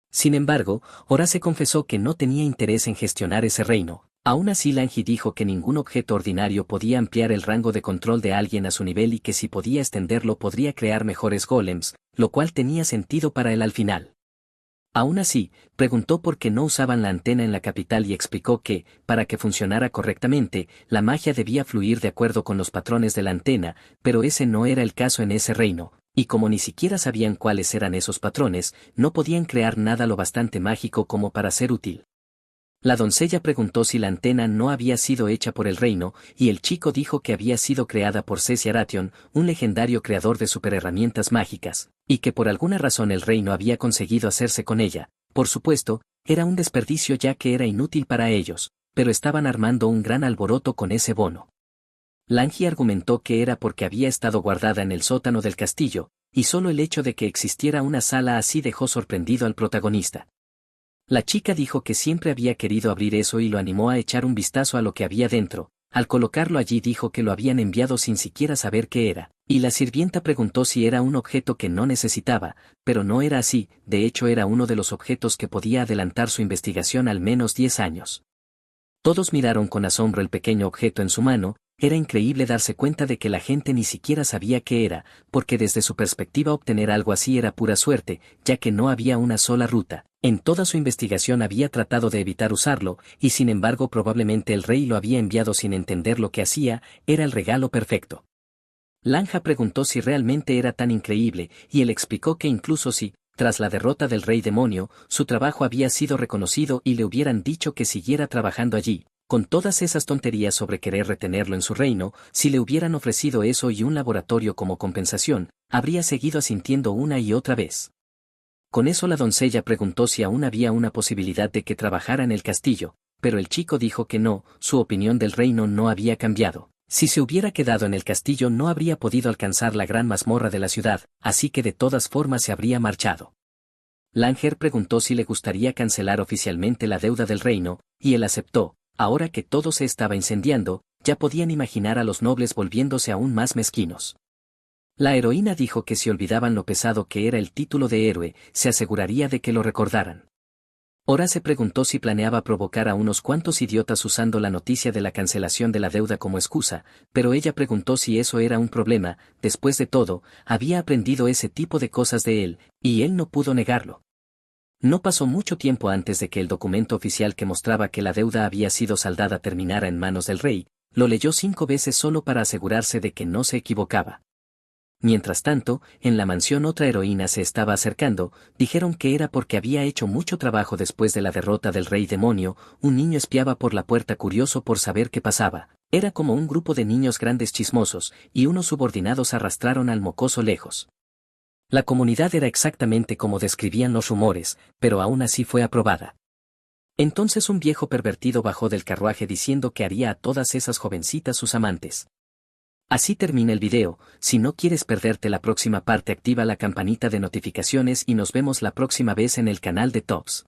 Sin embargo, Horace confesó que no tenía interés en gestionar ese reino. Aún así Lange dijo que ningún objeto ordinario podía ampliar el rango de control de alguien a su nivel y que si podía extenderlo podría crear mejores golems, lo cual tenía sentido para él al final. Aún así, preguntó por qué no usaban la antena en la capital y explicó que, para que funcionara correctamente, la magia debía fluir de acuerdo con los patrones de la antena, pero ese no era el caso en ese reino, y como ni siquiera sabían cuáles eran esos patrones, no podían crear nada lo bastante mágico como para ser útil. La doncella preguntó si la antena no había sido hecha por el reino, y el chico dijo que había sido creada por Cecia Aration, un legendario creador de superherramientas mágicas, y que por alguna razón el reino había conseguido hacerse con ella. Por supuesto, era un desperdicio ya que era inútil para ellos, pero estaban armando un gran alboroto con ese bono. Lange argumentó que era porque había estado guardada en el sótano del castillo, y solo el hecho de que existiera una sala así dejó sorprendido al protagonista. La chica dijo que siempre había querido abrir eso y lo animó a echar un vistazo a lo que había dentro. Al colocarlo allí dijo que lo habían enviado sin siquiera saber qué era, y la sirvienta preguntó si era un objeto que no necesitaba, pero no era así, de hecho era uno de los objetos que podía adelantar su investigación al menos 10 años. Todos miraron con asombro el pequeño objeto en su mano. Era increíble darse cuenta de que la gente ni siquiera sabía qué era, porque desde su perspectiva obtener algo así era pura suerte, ya que no había una sola ruta. En toda su investigación había tratado de evitar usarlo, y sin embargo probablemente el rey lo había enviado sin entender lo que hacía. Era el regalo perfecto. Lanja preguntó si realmente era tan increíble, y él explicó que incluso si, tras la derrota del rey demonio, su trabajo había sido reconocido y le hubieran dicho que siguiera trabajando allí, con todas esas tonterías sobre querer retenerlo en su reino, si le hubieran ofrecido eso y un laboratorio como compensación, habría seguido asintiendo una y otra vez. Con eso la doncella preguntó si aún había una posibilidad de que trabajara en el castillo, pero el chico dijo que no, su opinión del reino no había cambiado. Si se hubiera quedado en el castillo no habría podido alcanzar la gran mazmorra de la ciudad, así que de todas formas se habría marchado. Langer preguntó si le gustaría cancelar oficialmente la deuda del reino, y él aceptó. Ahora que todo se estaba incendiando, ya podían imaginar a los nobles volviéndose aún más mezquinos. La heroína dijo que si olvidaban lo pesado que era el título de héroe, se aseguraría de que lo recordaran. Ora se preguntó si planeaba provocar a unos cuantos idiotas usando la noticia de la cancelación de la deuda como excusa, pero ella preguntó si eso era un problema. Después de todo, había aprendido ese tipo de cosas de él, y él no pudo negarlo. No pasó mucho tiempo antes de que el documento oficial que mostraba que la deuda había sido saldada terminara en manos del rey. Lo leyó 5 veces solo para asegurarse de que no se equivocaba. Mientras tanto, en la mansión otra heroína se estaba acercando. Dijeron que era porque había hecho mucho trabajo después de la derrota del rey demonio. Un niño espiaba por la puerta curioso por saber qué pasaba. Era como un grupo de niños grandes chismosos, y unos subordinados arrastraron al mocoso lejos. La comunidad era exactamente como describían los rumores, pero aún así fue aprobada. Entonces un viejo pervertido bajó del carruaje diciendo que haría a todas esas jovencitas sus amantes. Así termina el video. Si no quieres perderte la próxima parte, activa la campanita de notificaciones y nos vemos la próxima vez en el canal de Tops.